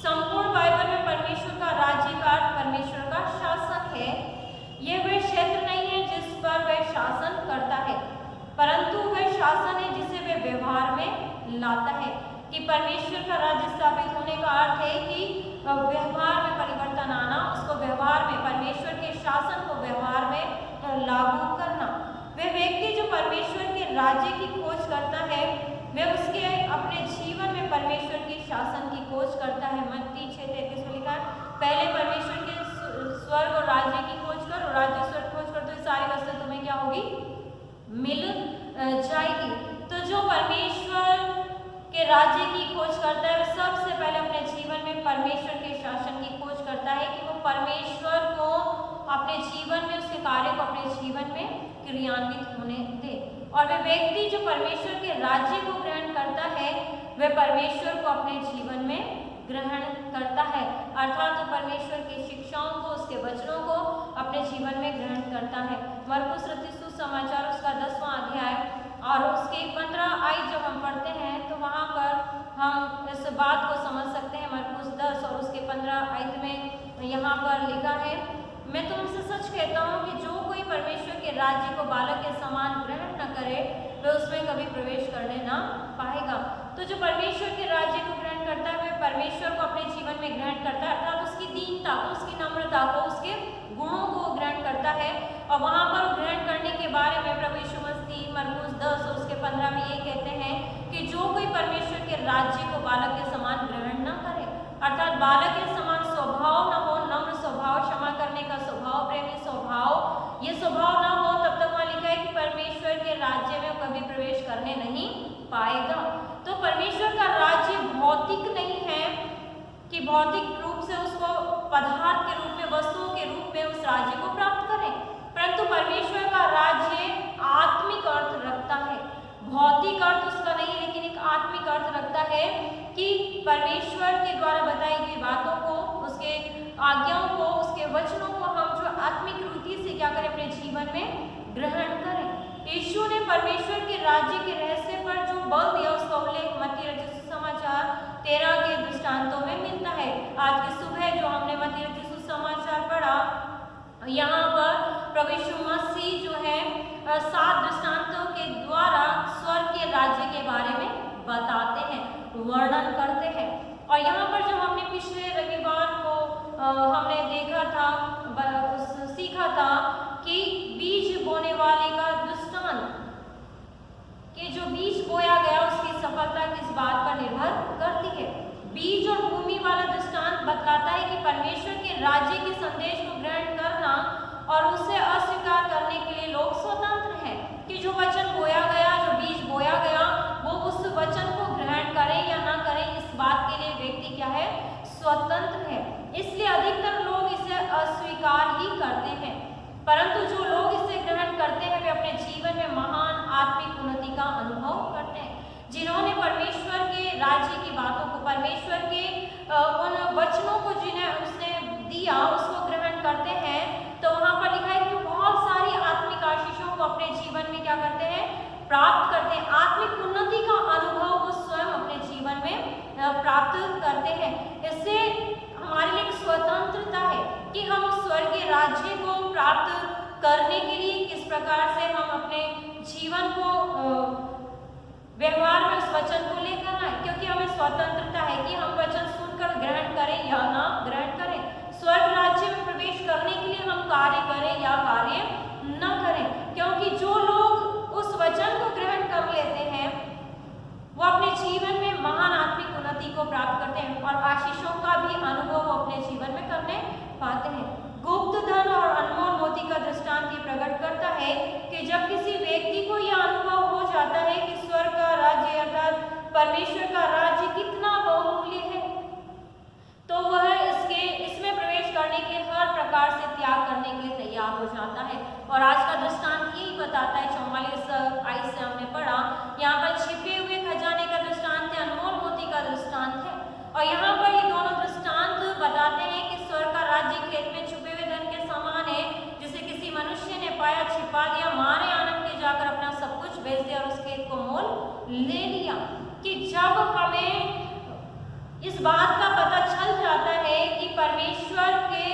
संपूर्ण बाइबल में परमेश्वर का राज्य का परमेश्वर का शासन है। यह वह क्षेत्र नहीं है जिस पर वह शासन करता है, परंतु वह शासन है जिसे वह व्यवहार में लाता है। कि परमेश्वर का राज्य स्थापित होने का अर्थ है कि व्यवहार में परिवर्तन आना, उसको व्यवहार में, परमेश्वर के शासन को व्यवहार में लागू करना। वह व्यक्ति जो परमेश्वर के राज्य की खोज करता है वह उसके अपने जीवन में परमेश्वर के शासन की खोज करता है। मत्ती 6:33 में लिखा है, पहले परमेश्वर के स्वर्ग और राज्य की खोज कर और राज्य स्वर्ग खोज कर, तो ये सारी वस्तुएं तुम्हें क्या होगी? मिल जाएगी। तो जो परमेश्वर के राज्य की खोज करता है वह सबसे पहले अपने जीवन में परमेश्वर के शासन की खोज करता है कि वो परमेश्वर को अपने जीवन में, उसके कार्य को अपने जीवन में क्रियान्वित होने दे। और वह व्यक्ति जो परमेश्वर के राज्य को ग्रहण करता है वह परमेश्वर को अपने जीवन में ग्रहण करता है, अर्थात तो परमेश्वर की शिक्षाओं को, उसके वचनों को अपने जीवन में ग्रहण करता है। मरकुस रचित सुसमाचार उसका 10वां अध्याय और उसके 15 आयत जब हम पढ़ते हैं तो वहाँ पर हम इस बात को समझ सकते हैं। मरकुस 10 और उसके 15 आयत में यहाँ पर लिखा है, मैं तुमसे सच कहता हूँ कि जो कोई परमेश्वर के राज्य को बालक के समान ग्रहण न करे वह उसमें कभी प्रवेश करने ना पाएगा। तो जो परमेश्वर के राज्य को ग्रहण करता है वह परमेश्वर को अपने जीवन में ग्रहण करता है, अर्थात उसकी दीनता को, उसकी नम्रता को, उसके गुणों को ग्रहण करता है। और वहाँ पर ग्रहण करने के बारे में प्रभु यीशु मसीह मरकुस 10 और उसके 15 में ये कहते हैं कि जो कोई परमेश्वर के राज्य को बालक के समान ग्रहण न करे, अर्थात बालक के समान स्वभाव न हो, नम्र स्वभाव, क्षमा करने का स्वभाव, प्रेमी स्वभाव, ये स्वभाव न हो, तब तक वहाँ लिखा है कि परमेश्वर के राज्य में कभी प्रवेश करने नहीं पाएगा। तो परमेश्वर का राज्य भौतिक नहीं है कि भौतिक रूप से उसको पदार्थ के रूप में, वस्तुओं के रूप में उस राज्य को प्राप्त करें, परंतु परमेश्वर का राज्य आत्मिक अर्थ रखता है। भौतिक अर्थ उसका नहीं, लेकिन एक आत्मिक अर्थ रखता है कि परमेश्वर के द्वारा बताई गई बातों को, उसके आज्ञाओं को, उसके वचनों को हम जो आत्मिक रीति से क्या करें, अपने जीवन में ग्रहण करें। यीशु ने परमेश्वर के राज्य के रहस्य पर जो बल दिया उसका उल्लेख मत्ती रचित सुसमाचार 13 के दृष्टांतों में मिलता है। आज की सुबह जो हमने मत्ती रचित सुसमाचार पढ़ा, यहाँ पर प्रभु यीशु मसीह जो है 7 दृष्टांतों के द्वारा स्वर्ग के राज्य के बारे में बताते हैं, वर्णन करते हैं। और यहाँ पर जो हमने पिछले रविवार को हमने देखा था, सीखा था कि बीज बोने वाले का दृष्टांत, कि जो बीज बोया गया उसकी सफलता किस बात पर निर्भर करती है। बीज और भूमि वाला दृष्टांत बतलाता है कि परमेश्वर के राज्य के संदेश को ग्रहण करना और उसे अस्वीकार करने के लिए लोग स्वतंत्र हैं, कि जो वचन बोया गया, जो बीज बोया गया, वो उस वचन को ग्रहण करें या ना करें, इस बात के लिए व्यक्ति क्या है, स्वतंत्र है। इसलिए अधिकतर लोग इसे अस्वीकार ही करते हैं, परंतु जो लोग इसे ग्रहण करते हैं वे अपने जीवन में महान आत्मिक उन्नति का अनुभव करते हैं। जिन्होंने परमेश्वर के राज्य की बातों को, परमेश्वर के उन वचनों को जिन्हें उसने दिया, उसको ग्रहण करते हैं, तो वहाँ पर लिखा है कि बहुत सारी आत्मिक आशीषों को अपने जीवन में क्या करते हैं, प्राप्त करते हैं। आत्मिक उन्नति का अनुभव वो स्वयं अपने जीवन में प्राप्त करते हैं। इससे हमारे लिए एक स्वतंत्रता है कि हम उस स्वर्गीय राज्य को प्राप्त करने के लिए किस प्रकार से हम अपने जीवन को व्यवहार में उस वचन को लेकर आए, क्योंकि हमें स्वतंत्रता है कि हम वचन सुनकर ग्रहण करें या ना ग्रहण करें। स्वर्ग राज्य में प्रवेश करने के लिए हम कार्य करें या कार्य न करें, क्योंकि जो लोग उस वचन को ग्रहण कर लेते हैं वो अपने जीवन में महान आत्मिक उन्नति को प्राप्त करते हैं और आशीषों का भी अनुभव वो अपने जीवन में करने पाते हैं। गुप्त धन और अनमोल मोती का दृष्टांत ये प्रकट करता है कि जब किसी व्यक्ति को यह अनुभव हो जाता है कि स्वर्ग का राज्य अर्थात परमेश्वर का राज्य कितना बहुमूल्य है, तो वह इसमें प्रवेश करने के हर प्रकार से त्याग करने के लिए तैयार हो जाता है। और आज का दृष्टांत यही बताता है, 44 आयत से हमने पढ़ा, यहाँ पर छिपे हुए खजाने का दृष्टांत है, अनमोल मोती का दृष्टांत है। और यहाँ पर ये दोनों दृष्टांत बताते हैं कि स्वर्ग का राज्य खेत में छुपे हुए धन के समान है, जिसे किसी मनुष्य ने पाया, छिपा दिया, मारे आनंद के जाकर अपना सब कुछ बेच दिया और उस खेत को मोल ले लिया। कि जब हमें इस बात का पता चल जाता है कि परमेश्वर के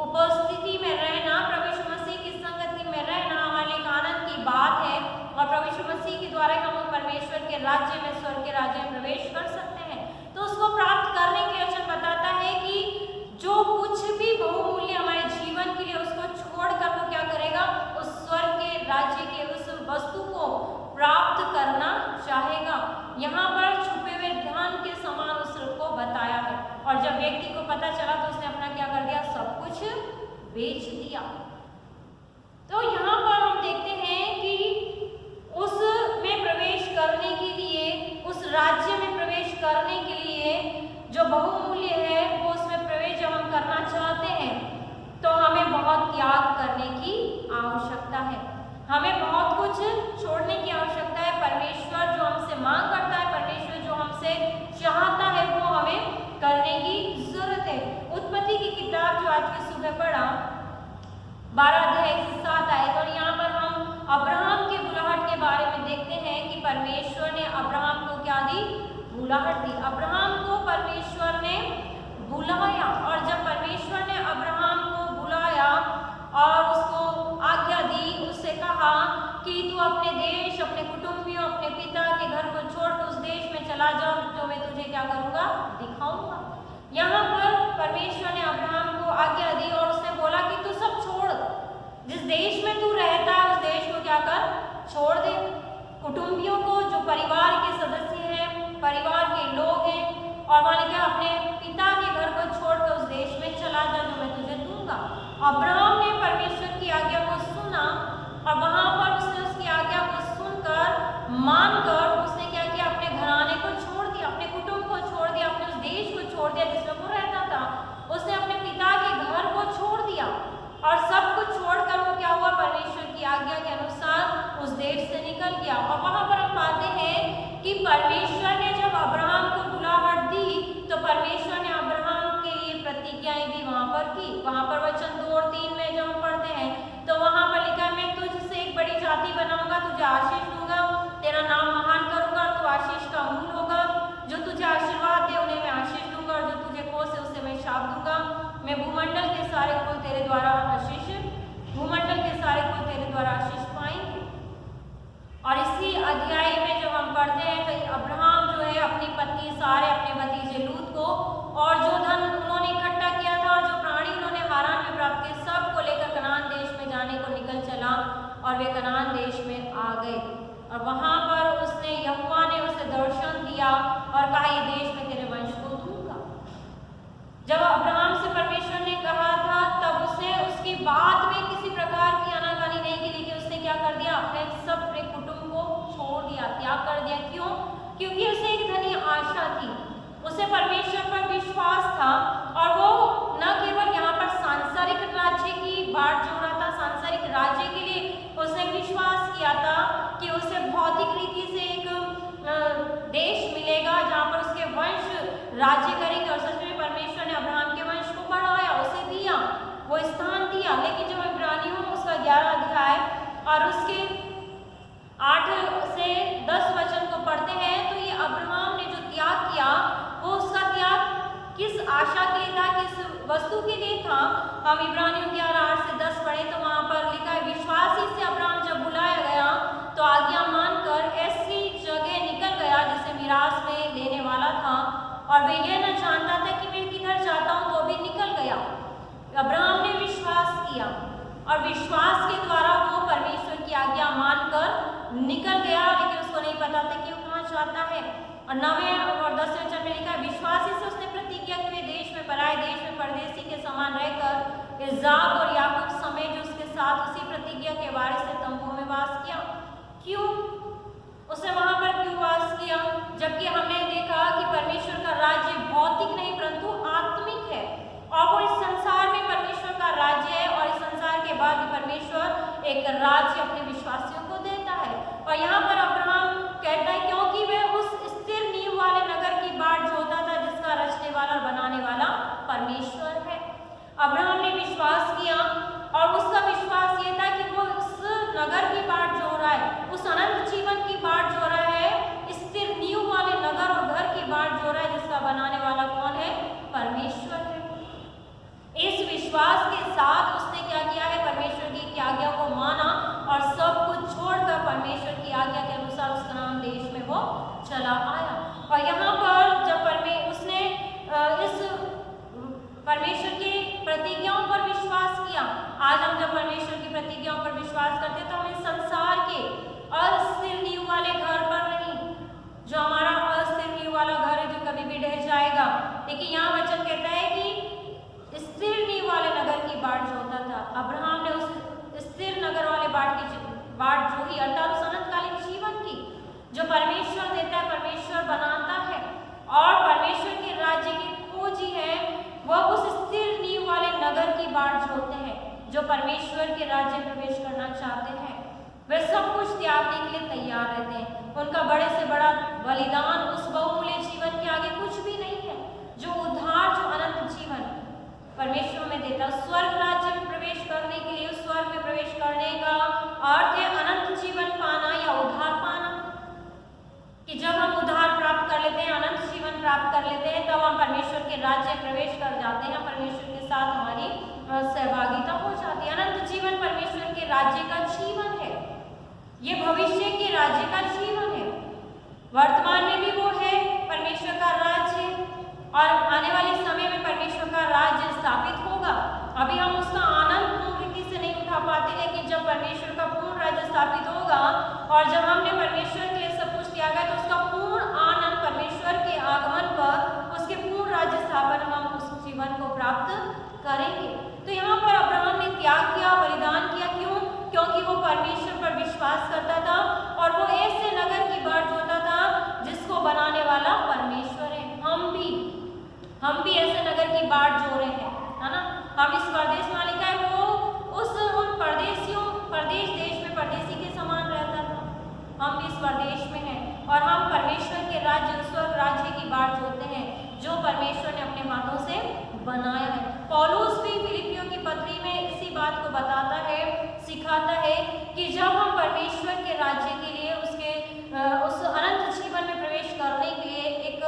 उपस्थिति में रहना, प्रभु यीशु मसीह की संगति में रहना हमारे लिए आनंद की बात है और प्रभु यीशु मसीह के द्वारा हम परमेश्वर के राज्य में, स्वर्ग के राज्य में प्रवेश कर सकते हैं, तो उसको प्राप्त करने के लिए वचन बताता है कि जो कुछ भी बहुमूल्य हमारे जीवन के लिए, उसको छोड़कर वो क्या करेगा, उस स्वर्ग के राज्य के उस वस्तु को प्राप्त करना चाहेगा। यहाँ पर छुपे हुए धन के समान उसको बताया है, और जब व्यक्ति को पता चला तो उसने अपना क्या कर दिया, सब कुछ बेच दिया। तो यहाँ पर हम देखते हैं कि उस में प्रवेश करने के लिए, उस राज्य में प्रवेश करने के लिए जो बहुमूल्य है, वो उसमें प्रवेश जब हम करना चाहते हैं तो हमें बहुत त्याग करने की आवश्यकता है, हमें बहुत कुछ छोड़ने की आवश्यकता है। परमेश्वर जो हमसे मांग करता है, परमेश्वर जो हमसे चाहता है, वो हमें करने की जरूरत है। उत्पत्ति की किताब जो आज की सुबह पढ़ा 12 अध्याय 7 आयत, और यहाँ पर हम अब्राहम के बुलाहट के बारे में देखते हैं कि परमेश्वर ने अब्राहम को क्या दी, बुलाहट दी। अब्राहम को परमेश्वर ने बुलाया, और जब परमेश्वर ने अब्राहम को बुलाया और उसको आज्ञा दी, उससे कहा कि तू अपने देश, अपने कुटुंब कुटुंबियों अपने पिता के घर को छोड़कर उस देश में चला जाओ जो मैं तुझे क्या करूँगा, दिखाऊंगा। यहाँ पर परमेश्वर ने अब्राहम को आज्ञा दी और उसने बोला कि तू सब छोड़, जिस देश में तू रहता है उस देश को क्या कर, छोड़ दे। कुटुंबियों को, जो परिवार के सदस्य हैं, परिवार के लोग हैं, और माने क्या अपने पिता के घर को छोड़कर उस देश में चला जा जो मैं तुझे दूंगा। अब्राहम ने परमेश्वर की आज्ञा को सुना और वहां पर उसने उसकी आज्ञा को सुनकर, मानकर उसने क्या किया, अपने घराने को छोड़ दिया, अपने कुटुंब को छोड़ दिया, अपने उस देश को छोड़ दिया जिसमें वो रहता था। उसने अपने पिता के घर को छोड़ दिया और सब कुछ छोड़कर वो क्या हुआ, परमेश्वर की आज्ञा के अनुसार उस देश से निकल गया। और वहां पर हम पाते हैं कि परमेश्वर ने जब अब्राहम को बुलाहट दी तो परमेश्वर ने अब्राहम के लिए प्रतिज्ञाएं भी वहां पर की। वहां पर वचन 2 और 3 में जब हम पढ़ते हैं तो वहां पर लिखा है, मैं तुझसे एक बड़ी जाति बनाऊंगा, तुझे आशीष दूंगा, तेरा नाम महान करूंगा, तू आशीष का मूल होगा। जो तुझे आशीर्वाद दे उन्हें मैं आशीष दूंगा और जो तुझे कोसे उसे मैं शाप दूंगा। मैं भूमंडल के सारे कुल तेरे द्वारा आशीष, भूमंडल के सारे कुल तेरे द्वारा आशीष पाएंगे। और इसी अध्याय में जब हम पढ़ते हैं तो अब्राहम जो है अपनी पत्नी सारे, अपने भतीजे लूत को और जो धन उन्होंने इकट्ठा किया था और जो प्राणी उन्होंने हारान में प्राप्त किए सब को लेकर कनान देश में जाने को निकल चला और वे कनान देश में आ गए। और वहां पर उसने, यहोवा ने उसे दर्शन दिया और कहा, ये देश में तेरे वंश को दूंगा। जब अब्राहम से परमेश्वर ने कहा था तब उसे उसकी बात में किसी प्रकार की आनाकानी नहीं की, लेकिन उसने क्या कर दिया, अपने सब कुटुंब को छोड़ दिया, त्याग कर दिया। क्यों? क्योंकि उसे एक धनी आशा थी, उसे परमेश्वर पर विश्वास था और वो न केवल यहाँ पर सांसारिक राज्य की बाट जोड़ रहा था, सांसारिक राज्य के लिए उसने विश्वास किया था कि उसे भौतिक रीति से एक देश मिलेगा जहाँ पर उसके वंश राज्य करेंगे। और सच में परमेश्वर ने अब्राहम के वंश को बढ़ाया, उसे दिया, वो स्थान दिया। लेकिन जब इब्रानियों उसका 11 अध्याय और उसके 8 से 10 वचन को पढ़ते हैं तो ये अब्राहम ने जो त्याग किया वो उसका त्याग किस आशा के लिए था, किस वस्तु के लिए था। हम इब्रानियों 11 8 से 10 पढ़े तो वहां पर लिखा है, विश्वासी से अब्राहम जब बुलाया गया तो आज्ञा मानकर ऐसी जगह निकल गया जिसे मिरास में लेने वाला था और वे यह न जानता था कि मैं किधर जाता हूँ, तो भी निकल गया। अब्राहम ने विश्वास किया और विश्वास के द्वारा वो परमेश्वर की आज्ञा मानकर निकल गया, लेकिन उसको नहीं पता था कि वो कहाँ जाता है। और 9वें और 10वें वचन में लिखा है, विश्वासी से उसने प्रतिज्ञा की, वे देश में, पराए देश में परदेशी के समान रहकर इस्हाक और याकूब समेत जो उसके साथ उसी प्रतिज्ञा के वारिस से तंबू में वास किया। क्यों उसने वहां पर क्यों वास किया? जबकि हमने देखा कि परमेश्वर का राज्य भौतिक नहीं परंतु आत्मिक है और वो इस संसार में परमेश्वर का राज्य है और इस संसार के बाद भी परमेश्वर एक राज्य अपने विश्वासियों को देता है। और यहाँ पर अब्राहम कहता है क्योंकि वह उस स्थिर नींव वाले नगर की बाट जोता था जिसका रचने वाला और बनाने वाला परमेश्वर है। अब्राहम ने विश्वास किया और उसका विश्वास ये था कि वो उस नगर की बाट जो रहा है, उस अनंत जीवन की बाट जो रहा है, स्थिर नींव वाले नगर और घर की बाट जो रहा है जिसका बनाने वाला कौन है? परमेश्वर है। इस विश्वास के साथ उसने क्या किया है? परमेश्वर की आज्ञा को माना और सब कुछ छोड़कर परमेश्वर की आज्ञा के अनुसार उस कनान देश में वो चला आया। और यहाँ पर जब उसने इस परमेश्वर की प्रतिज्ञाओं पर विश्वास किया, आज हम जब परमेश्वर की प्रतिज्ञाओं पर विश्वास करते हैं तो हम इस संसार के अस्थिर नींव वाले घर पर नहीं, जो हमारा अस्थिर नींव वाला घर है जो कभी भी ढह जाएगा, लेकिन यहाँ वचन कहता है कि स्थिर नींव वाले नगर की बाट जोता था। अब्राहम ने उस स्थिर नगर वाले बाट जोही, अर्थात उस अनंतकालीन जीवन की जो परमेश्वर देता है, परमेश्वर बनाता है और परमेश्वर के राज्य की खोजी है, वह उस स्थिर नींव वाले नगर की बाट जोते हैं जो परमेश्वर के राज्य में प्रवेश करना चाहते हैं। वे सब कुछ त्यागने के लिए तैयार रहते हैं। उनका बड़े से बड़ा बलिदान उस बहुमूल्य जीवन के आगे कुछ भी नहीं है जो उद्धार, जो अनंत जीवन परमेश्वर में देता। स्वर्ग राज्य में प्रवेश करने के लिए, उस स्वर्ग में प्रवेश करने का अर्थ है अनंत जीवन पाना या उद्धार पाना। कि जब हम उद्धार प्राप्त कर लेते हैं, अनंत जीवन प्राप्त कर लेते हैं, तब हम परमेश्वर के राज्य में प्रवेश कर जाते हैं, परमेश्वर के साथ हमारी सहभागिता हो जाती है। अनंत जीवन परमेश्वर के राज्य का जीवन है। ये भविष्य के राज्य का जीवन है। वर्तमान में भी वो है परमेश्वर का राज्य, और आने वाले समय में परमेश्वर का राज्य स्थापित होगा। अभी हम उसका आनंद पूर्ण रीति से नहीं उठा पाते, लेकिन जब परमेश्वर का पूर्ण राज्य स्थापित होगा और जब हमने परमेश्वर के लिए सब कुछ त्यागा है, तो उसका पूर्ण आनंद परमेश्वर के आगमन पर, उसके पूर्ण राज्य स्थापन हम उस जीवन को प्राप्त करेंगे। तो यहाँ पर अब्राहम ने त्याग किया, बलिदान किया। क्यों? क्योंकि वो परमेश्वर पर विश्वास करता था और वो ऐसे नगर की बाट जोता था जिसको बनाने वाला परमेश्वर है। हम भी ऐसे नगर की बाट जो रहे हैं, है ना। हम इस परदेश मालिका है वो उन परदेश देश में परदेशी के समान रहता था। हम भी इस परदेश में हैं और हम परमेश्वर के राज्य, स्वर्ग राज्य की बाट जोते हैं जो परमेश्वर ने अपने हाथों से बनाया है। पौलुस भी फिलिपियों की पत्री में इसी बात को बताता है, सिखाता है कि जब हम परमेश्वर के राज्य के लिए उस अनंत जीवन में प्रवेश करने के लिए एक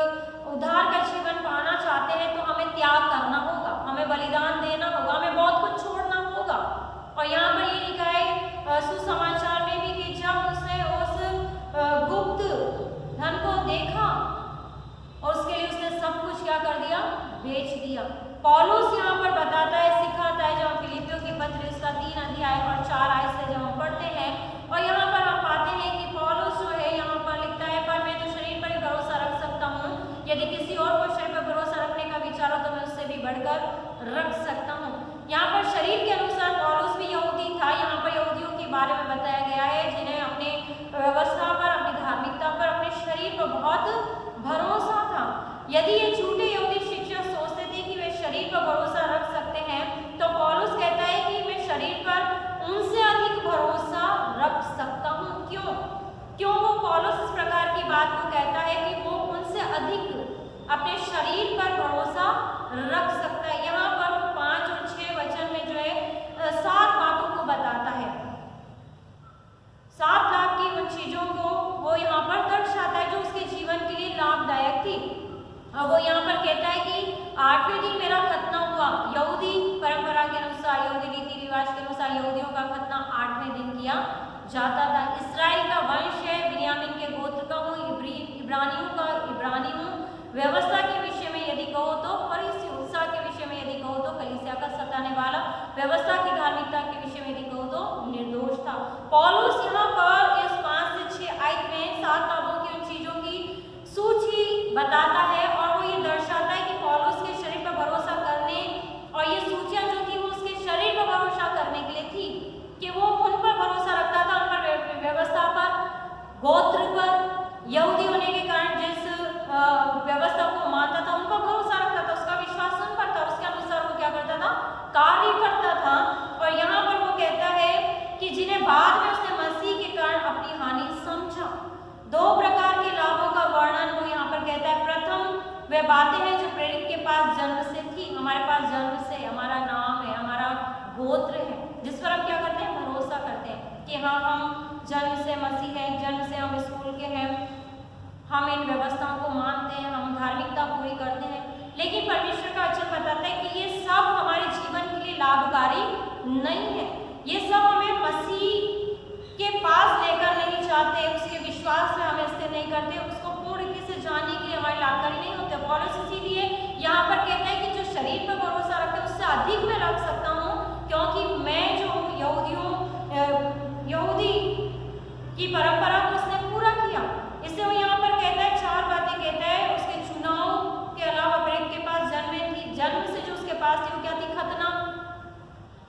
उद्धार का जीवन पाना चाहते हैं, तो हमें त्याग करना होगा, हमें बलिदान देना होगा, हमें बहुत कुछ छोड़ना होगा। और यहाँ पर ये लिखा है सुसमाचार में भी कि जब उसने उस गुप्त धन को देखा और उसके लिए उसने सब कुछ क्या कर दिया? बेच दिया। पौलुस यहाँ पर बताता है, सिखाता है, जब हम फिलिपियों की पत्री उसका 3 अध्याय और 4 आयत से जब हम पढ़ते हैं, और यहाँ पर हम पाते हैं कि पौलुस जो है यहाँ पर लिखता है, पर मैं तो शरीर पर ही भरोसा रख सकता हूँ, यदि किसी और को शरीर पर भरोसा रखने का विचार हो तो मैं उससे भी बढ़कर रख सकता हूँ। यहाँ पर शरीर के अनुसार पौलुस भी यहूदी था। यहाँ पर यहूदियों के बारे में बताया गया है जिन्हें अपने व्यवस्था पर, अपनी धार्मिकता पर, अपने शरीर पर बहुत भरोसा था। यदि ये झूठे यहूदी शिक्षक सोचते थे कि वे शरीर पर भरोसा रख सकते हैं, तो पौलुस कहता है कि मैं शरीर पर उनसे अधिक भरोसा रख सकता हूँ। क्यों वो पौलुस इस प्रकार की बात को कहता है कि वो उनसे अधिक अपने शरीर पर भरोसा रख सकता है? यहाँ पर वो 5 और 6 वचन में जो है 7 बातों को बताता है। 7 लाभ की उन चीजों को वो यहाँ पर दर्शाता है जो उसके जीवन के लिए लाभदायक थी। वो यहाँ पर कहता है कि 8वें दिन मेरा खतना हुआ। यहूदी परंपरा के अनुसार, यहूदी रीति रिवाज के अनुसार यहूदियों का खतना 8वें दिन किया जाता था। इस्राएल का वंश है, बिन्यामीन के गोत्र का हूँ, इब्रानियों का इब्रानी हूँ। व्यवस्था के विषय में यदि कहो तो फरीसी, उत्साह के विषय में यदि कहो तो कलीसिया का सताने वाला, व्यवस्था की धार्मिकता के विषय में यदि कहो तो निर्दोष था। पौलुस यहाँ पर इस 5 से 6 आयत में 7 लाभों की उन चीजों की सूची बताता है और वो ये दर्शाता है कि पौलुस के शरीर पर भरोसा करने, और ये सूचियां जो थी वो उसके शरीर पर भरोसा करने के लिए थी कि वो उन पर भरोसा रखता था, उन पर, व्यवस्था पर, गोत्र पर, यहूदी होने के कारण जिस व्यवस्था को मानता था उन पर भरोसा रखता था, उसका विश्वास उन पर था, उसके अनुसार वो क्या करता था? कार्य करता था। और यहाँ पर वो कहता है कि जिन्हें बाद में उसने मसीह के कारण अपनी हानि समझा। 2 प्रकार के लाभों का वर्णन वो यहाँ पर कहता है। प्रथम वे बातें हैं जो प्रेरित के पास जन्म से थी। हमारे पास जन्म से हमारा नाम है, हमारा गोत्र है, जिस पर हम क्या करते हैं? भरोसा करते हैं कि हाँ, हम जन्म से मसीह हैं, जन्म से हम स्कूल के हैं, हम इन व्यवस्थाओं को मानते हैं, हम धार्मिकता पूरी करते हैं। लेकिन परमेश्वर का वचन बताता है कि ये सब हमारे जीवन के लिए लाभकारी नहीं है। ये सब हमें मसीह के पास लेकर नहीं चाहते, उसके विश्वास में हमें स्थिर नहीं करते, उसको पूर्ण रीति से जानने के लिए हमारे लाभकारी नहीं होते। पौलुस इसीलिए यहाँ पर कहता है कि जो शरीर पर भरोसा रखते हैं उससे अधिक मैं रख सकता हूँ, क्योंकि मैं जो यहूदी की परंपरा को उसने पूरा किया। इससे वो यहाँ पर कहता है 4 बातें कहता है। उसके चुनाव के अलावा प्रेरित के पास जन्म से जो उसके पास थी वो क्या थी? खतना।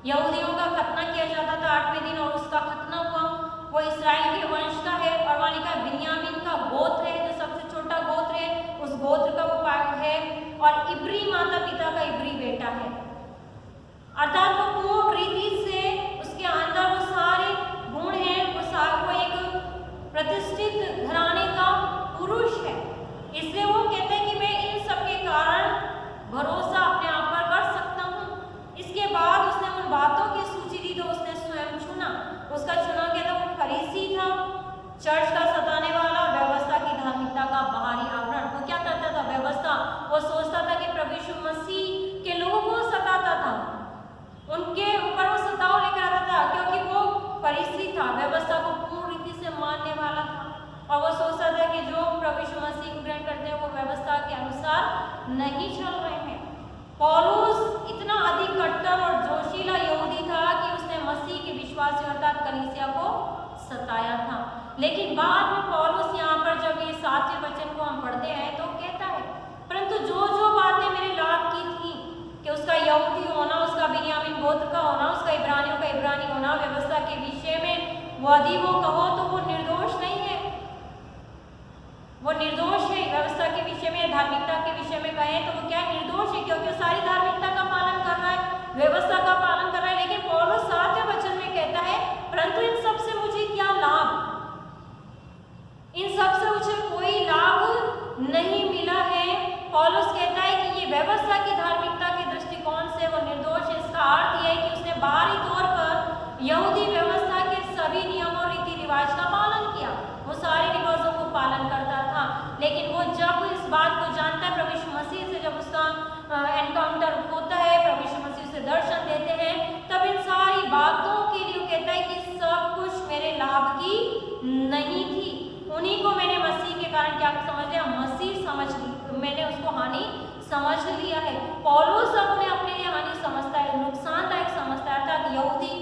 यहूदियों का खतना किया जाता था 8वें दिन और उसका खतना हुआ। वो इस्राएल के वंश का है और वहाँ लिखा बिन्यामीन का गोत्र है, जो सबसे छोटा गोत्र है, उस गोत्र का वो है, और इब्री माता पिता का इब्री बेटा है। अर्थात वो पूर्ण रीति से उसके अंदर वो सारे गुण हैं, वो एक प्रतिष्ठित घराने का पुरुष है। इसलिए वो कहते हैं कि मैं इन सब के कारण भरोसा अपने आप पर कर सकता हूँ। इसके बाद उसने उन बातों की सूची दी तो उसने स्वयं चुना। उसका चुनाव क्या था? वो फरीसी था, चर्च का सताने वाला, व्यवस्था की धार्मिकता का बाहरी आवरण। वो क्या करता था? व्यवस्था, वो सोचता था कि प्रभु यीशु मसीह के लोगों को सताता था, उनके ऊपर वो सताव लेकर आता था, क्योंकि वो फरीसी था, व्यवस्था को पूर्ण रीति से नहीं चल रहे हैं। पौलुस इतना अधिक कट्टर और जोशीला यहूदी था कि उसने मसीह के विश्वासियों अर्थात कलीसिया को सताया था। लेकिन बाद में पौलुस यहाँ पर जब ये 7वें वचन को हम पढ़ते हैं तो कहता है, परंतु जो जो बातें मेरे लाभ की थी कि उसका यहूदी होना, उसका बिन्यामीन गोत्र का होना, उसका इब्रानियों का इब्रानी होना, व्यवस्था के विषय में वो यदि वो कहो तो वो निर्दोष नहीं है, वो निर्दोष है। व्यवस्था के विषय में, धार्मिकता के विषय में कहें तो वो क्या निर्दोष है, क्योंकि वो सारी धार्मिकता का पालन कर रहा है, व्यवस्था का पालन कर रहा है। लेकिन पौलुस 7वें वचन में कहता है, परंतु इन सब से मुझे क्या लाभ, इन सब से मुझे कोई लाभ नहीं मिला है। पौलुस कहता है कि ये व्यवस्था की धार्मिकता के दृष्टिकोण से वो निर्दोष है। इसका अर्थ यह है कि उसने बाहरी तौर पर यहूदी व्यवस्था के सभी नियमों और रीति रिवाज का पालन किया, वो सारे रिवाजों को पालन करता था। लेकिन वो जब इस बात को जानता है, प्रभु यीशु मसीह से जब उसका एनकाउंटर होता है, प्रभु यीशु मसीह से दर्शन देते हैं, तब इन सारी बातों के लिए वो कहता है कि सब कुछ मेरे लाभ की नहीं थी, उन्हीं को मैंने मसीह के कारण क्या समझ लिया, मसीह समझ ली, मैंने उसको हानि समझ लिया है। पौलुस अपने लिए हानि समझता है, नुकसानदायक समझता है, अर्थात यहूदी,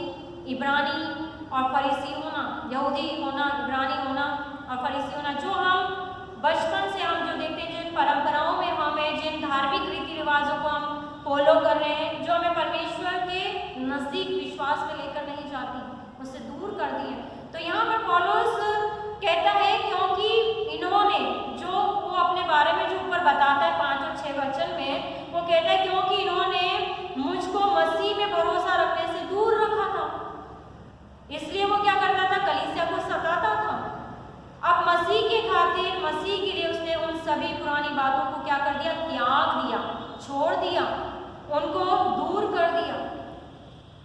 इब्रानी और फरीसी होना, यहूदी होना, इब्रानी होना और फरीसी होना, जो हम बचपन से हम जो देखते हैं, जिन परंपराओं में हमें, जिन धार्मिक रीति रिवाजों को हम फॉलो कर रहे हैं, जो हमें परमेश्वर के नजदीक विश्वास में लेकर नहीं जाती, उससे दूर कर दिए। तो यहाँ पर पौलुस कहता है, क्योंकि इन्होंने जो वो अपने बारे में जो ऊपर बताता है 5 और 6 वचन में, वो कहता है क्योंकि इन्होंने मुझको मसीह में भरोसा रखने से दूर रखा था, इसलिए वो क्या करता था, कलीसिया को सताता था। अब मसीह के खातिर, मसीह के लिए उसने उन सभी पुरानी बातों को क्या कर दिया, त्याग दिया, छोड़ दिया, उनको दूर कर दिया।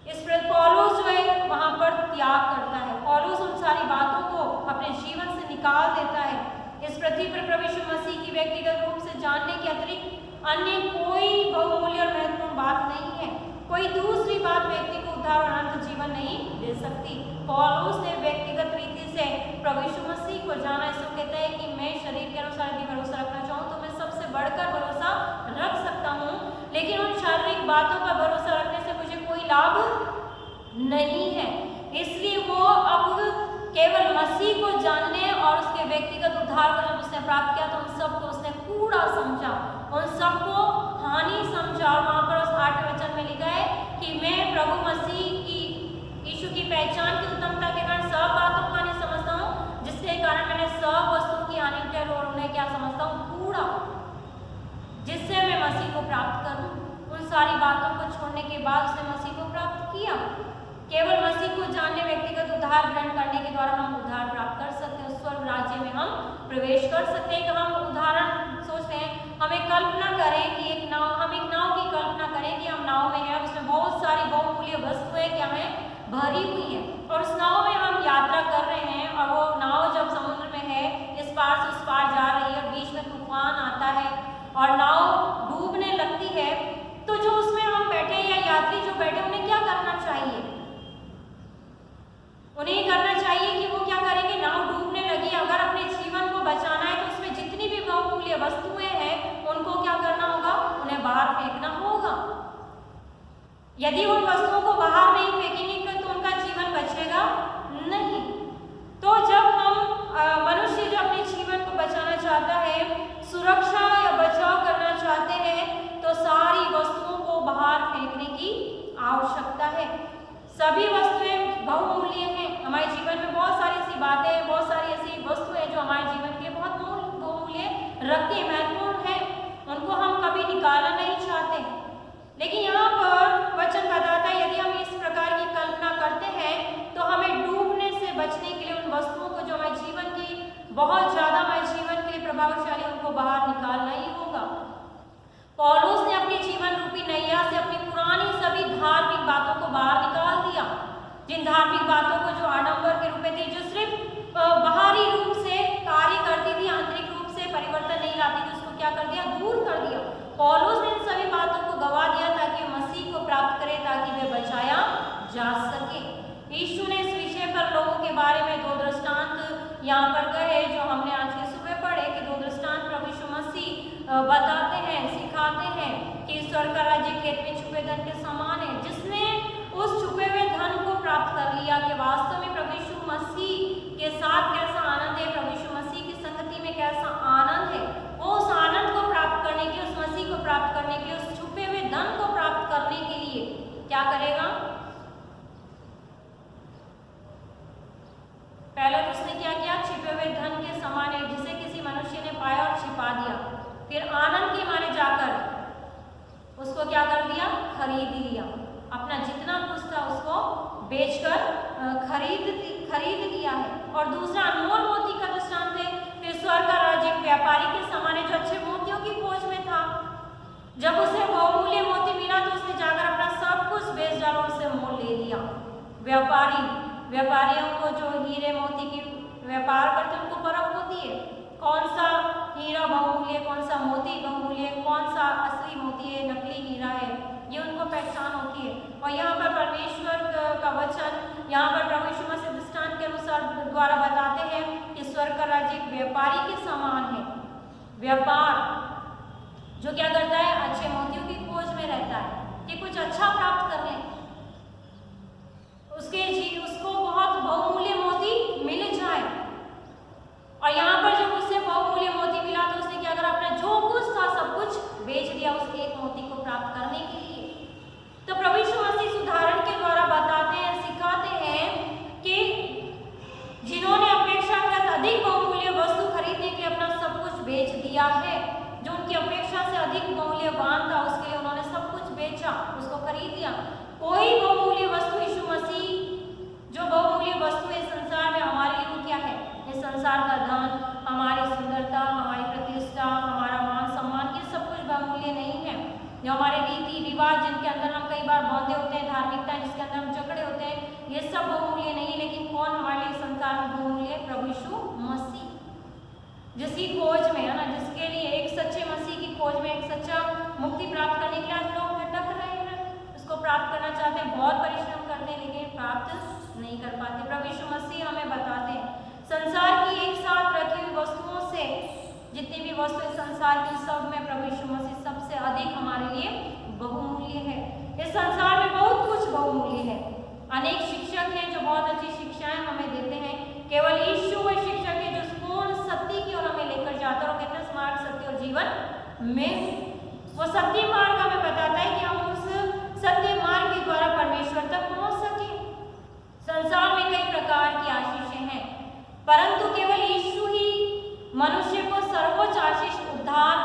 इस पर पौलुस जो है वहां पर त्याग करता है, पौलुस उन सारी बातों को अपने जीवन से निकाल देता है। इस पृथ्वी पर प्रभु यीशु मसीह की व्यक्तिगत रूप से जानने के अतिरिक्त अन्य कोई बहुमूल्य और महत्वपूर्ण बात नहीं है, कोई दूसरी बात व्यक्ति को उद्धार और अनंत जीवन नहीं दे सकती। पौलुस ने व्यक्तिगत रीति से प्रभु यीशु मसीह को जाना, इसको कहता है कि मैं शरीर के अनुसार यदि भरोसा रखना चाहूँ तो मैं सबसे बढ़कर भरोसा रख सकता हूँ, लेकिन उन शारीरिक बातों पर भरोसा रखने से मुझे कोई लाभ नहीं है। इसलिए वो अब केवल मसीह को जानने और उसके व्यक्तिगत उद्धार को जब उसने प्राप्त किया तो उन सबको उसने कूड़ा समझा, उन सबको हानि समझा। और वहाँ पर उस 8वें वचन में लिखा है कि मैं प्रभु मसीह की, यीशु की पहचान की उत्तमता के कारण सब बातों को हानि समझता हूँ, जिसके कारण मैंने सब वस्तुओं की हानि उठाई और उन्हें क्या समझता हूँ, कूड़ा, जिससे मैं मसीह को प्राप्त करूँ। उन सारी बातों को छोड़ने के बाद उसने मसीह को प्राप्त किया। केवल मसीह को जानने, व्यक्तिगत उद्धार ग्रहण करने के द्वारा हम उद्धार प्राप्त कर सकते हैं, स्वर्ग राज्य में हम प्रवेश कर सकते हैं। कि हम उदाहरण सोचते हैं, हमें कल्पना करें कि हम एक नाव की कल्पना करें कि हम नाव में हैं, उसमें बहुत सारी बहुमूल्य वस्तुएं क्या हैं, भरी हुई है, और उस नाव में हम यात्रा कर रहे हैं, और वो नाव जब समुद्र में है, इस पार से उस पार जा रही है, और बीच में तूफान आता है और नाव डूबने लगती है, तो जो उसमें हम बैठे या यात्री जो बैठे, उन्हें क्या करना चाहिए, उन्हें करना चाहिए कि वो क्या करेंगे, नाव डूबने लगी, अगर अपने जीवन को बचाना है तो उसमें जितनी भी बहुमूल्य वस्तुएं हैं उनको क्या करना होगा, उन्हें बाहर फेंकना होगा। यदि उन वस्तुओं को बाहर नहीं फेंकेंगे तो उनका जीवन बचेगा नहीं। तो जब हम मनुष्य जो अपने जीवन को बचाना चाहता है, सुरक्षा या बचाव करना चाहते हैं, तो सारी वस्तुओं को बाहर फेंकने की आवश्यकता है। सभी वस्तुएं बहुमूल्य हैं, हमारे जीवन में बहुत सारी ऐसी बातें हैं, बहुत सारी ऐसी वस्तुएं जो हमारे जीवन के लिए बहुत बहुमूल्य रखती है, महत्वपूर्ण है, उनको हम कभी निकालना नहीं चाहते। लेकिन यहाँ पर वचन बताता है, यदि हम इस प्रकार की कल्पना करते हैं तो हमें डूबने से बचने के लिए उन वस्तुओं को जो हमारे जीवन की बहुत ज़्यादा हमारे जीवन के लिए प्रभावशाली, उनको बाहर निकालना ही होगा। पौलुस ने अपने जीवन रूपी नैया से अपनी पुरानी सभी धार्मिक बातों को बाहर निकाल दिया, जिन धार्मिक बातों को जो आडंबर के रूप में थी, जो सिर्फ बाहरी रूप से कार्य करती थी, आंतरिक रूप से परिवर्तन नहीं लाती थी, उसको क्या कर दिया, दूर कर दिया। पौलुस ने इन सभी बातों को गवा दिया ताकि मसीह को प्राप्त करे, ताकि वे बचाया जा सके। यीशु ने इस विषय पर लोगों के बारे में 2 दृष्टांत यहाँ पर कहे, जो हमने आज की सुबह पढ़े कि 2 दृष्टांत प्रभु यीशु मसीह बताते हैं, सिखाते हैं कि ईश्वर का राज्य खेत में छुपे धन के समान है। जिसने उस छुपे हुए धन को प्राप्त कर लिया कि वास्तव में प्रभु यीशु मसीह के साथ कैसा आनंद है, प्रभु यीशु मसीह की संगति में कैसा आनंद है, वो उस आनंद को प्राप्त करने के लिए, उस मसीह को प्राप्त करने के लिए, उस छुपे हुए धन को प्राप्त करने के लिए क्या करेगा? पहले तो उसने क्या किया? छिपे हुए धन के समान है जिसे किसी मनुष्य ने पाया और छिपा दिया। फिर आनंद के मारे जाकर उसको क्या कर दिया? खरीद लिया। अपना जितना कुछ था उसको बेचकर खरीद लिया है। और दूसरा अनमोल मोती का दृष्टांत है। फिर स्वर्ग का राज्य एक व्यापारी के समान है जो अच्छे मोतियों की खोज में था। जब उसे बहुमूल्य मोती मिला तो उसने जाकर अपना सब कुछ बेच डाला और उसे मोल ले लिया। व्यापारियों को जो हीरे मोती की व्यापार करते हैं उनको परख होती है, कौन सा हीरा बहुमूल्य, कौन सा मोती बहुमूल्य, कौन सा असली मोती है, नकली हीरा है, ये उनको पहचान होती है। और यहाँ पर परमेश्वर का वचन, यहाँ पर प्रभु यीशु मसीह दृष्टांत के अनुसार द्वारा बताते हैं कि स्वर्ग का राज्य एक व्यापारी के समान है। व्यापार जो क्या करता है? अच्छे मोतियों की खोज में रहता है कि कुछ अच्छा प्राप्त कर ले, उसको बहुत बहुमूल्य मोती मिल जाए। और यहाँ पर जब उसे बहुमूल्य मोती मिला तो उसने क्या करा? अपना जो कुछ था सब कुछ बेच दिया उस एक मोती को प्राप्त करने के लिए। तो प्रभु यीशु मसीह इस उदाहरण के द्वारा बताते हैं, सिखाते हैं कि जिन्होंने अपेक्षाकृत अधिक बहुमूल्य वस्तु खरीदने के लिए अपना सब कुछ बेच दिया है, जो उनकी अपेक्षा से अधिक मूल्यवान था उसके लिए उन्होंने सब कुछ बेचा, उसको खरीद लिया। कोई बहुमूल्य वस्तु यीशु मसीह जो बहुमूल्य वस्तु इस संसार में हमारे लिए क्या है? इस संसार का धन, हमारी सुंदरता, हमारी प्रतिष्ठा, हमारा मान सम्मान, ये सब कुछ बहुमूल्य नहीं है। जो हमारे रीति रिवाज जिनके अंदर हम कई बार बंधे होते हैं, धार्मिकता जिसके अंदर हम जकड़े होते हैं, ये सब बहुमूल्य नहीं है। लेकिन कौन हमारे लिए संसार में बहुमूल्य है? प्रभु यीशु मसीह, जिसकी खोज में है ना, जिसके लिए एक सच्चे मसीह की खोज में, एक सच्चा मुक्ति प्राप्त करने के लिए आज लोग भटक रहे हैं, उसको प्राप्त करना चाहते हैं, बहुत परिश्रम करते हैं लेकिन प्राप्त नहीं कर पाते। प्रभु यीशु मसीह हमें बताते हैं संसार की एक साथ रखी हुई वस्तुओं से, जितनी भी वस्तु संसार की, सब में प्रभु यीशु मसीह सबसे अधिक हमारे लिए बहुमूल्य है। इस संसार में बहुत कुछ बहुमूल्य है। अनेक शिक्षक हैं जो बहुत अच्छी शिक्षाएं हमें देते हैं। केवल यीशु वह शिक्षक है जो पूर्ण सत्य की ओर हमें लेकर जाता है और कहते हैं स्मार्ट, सत्य और जीवन में। वो सत्य मार्ग हमें बताता है कि हम उस सत्य मार्ग के द्वारा परमेश्वर तक पहुंच सके। संसार में कई प्रकार की आशीषें हैं, परंतु केवल यीशु ही मनुष्य को सर्वोच्च आशीष, उद्धार,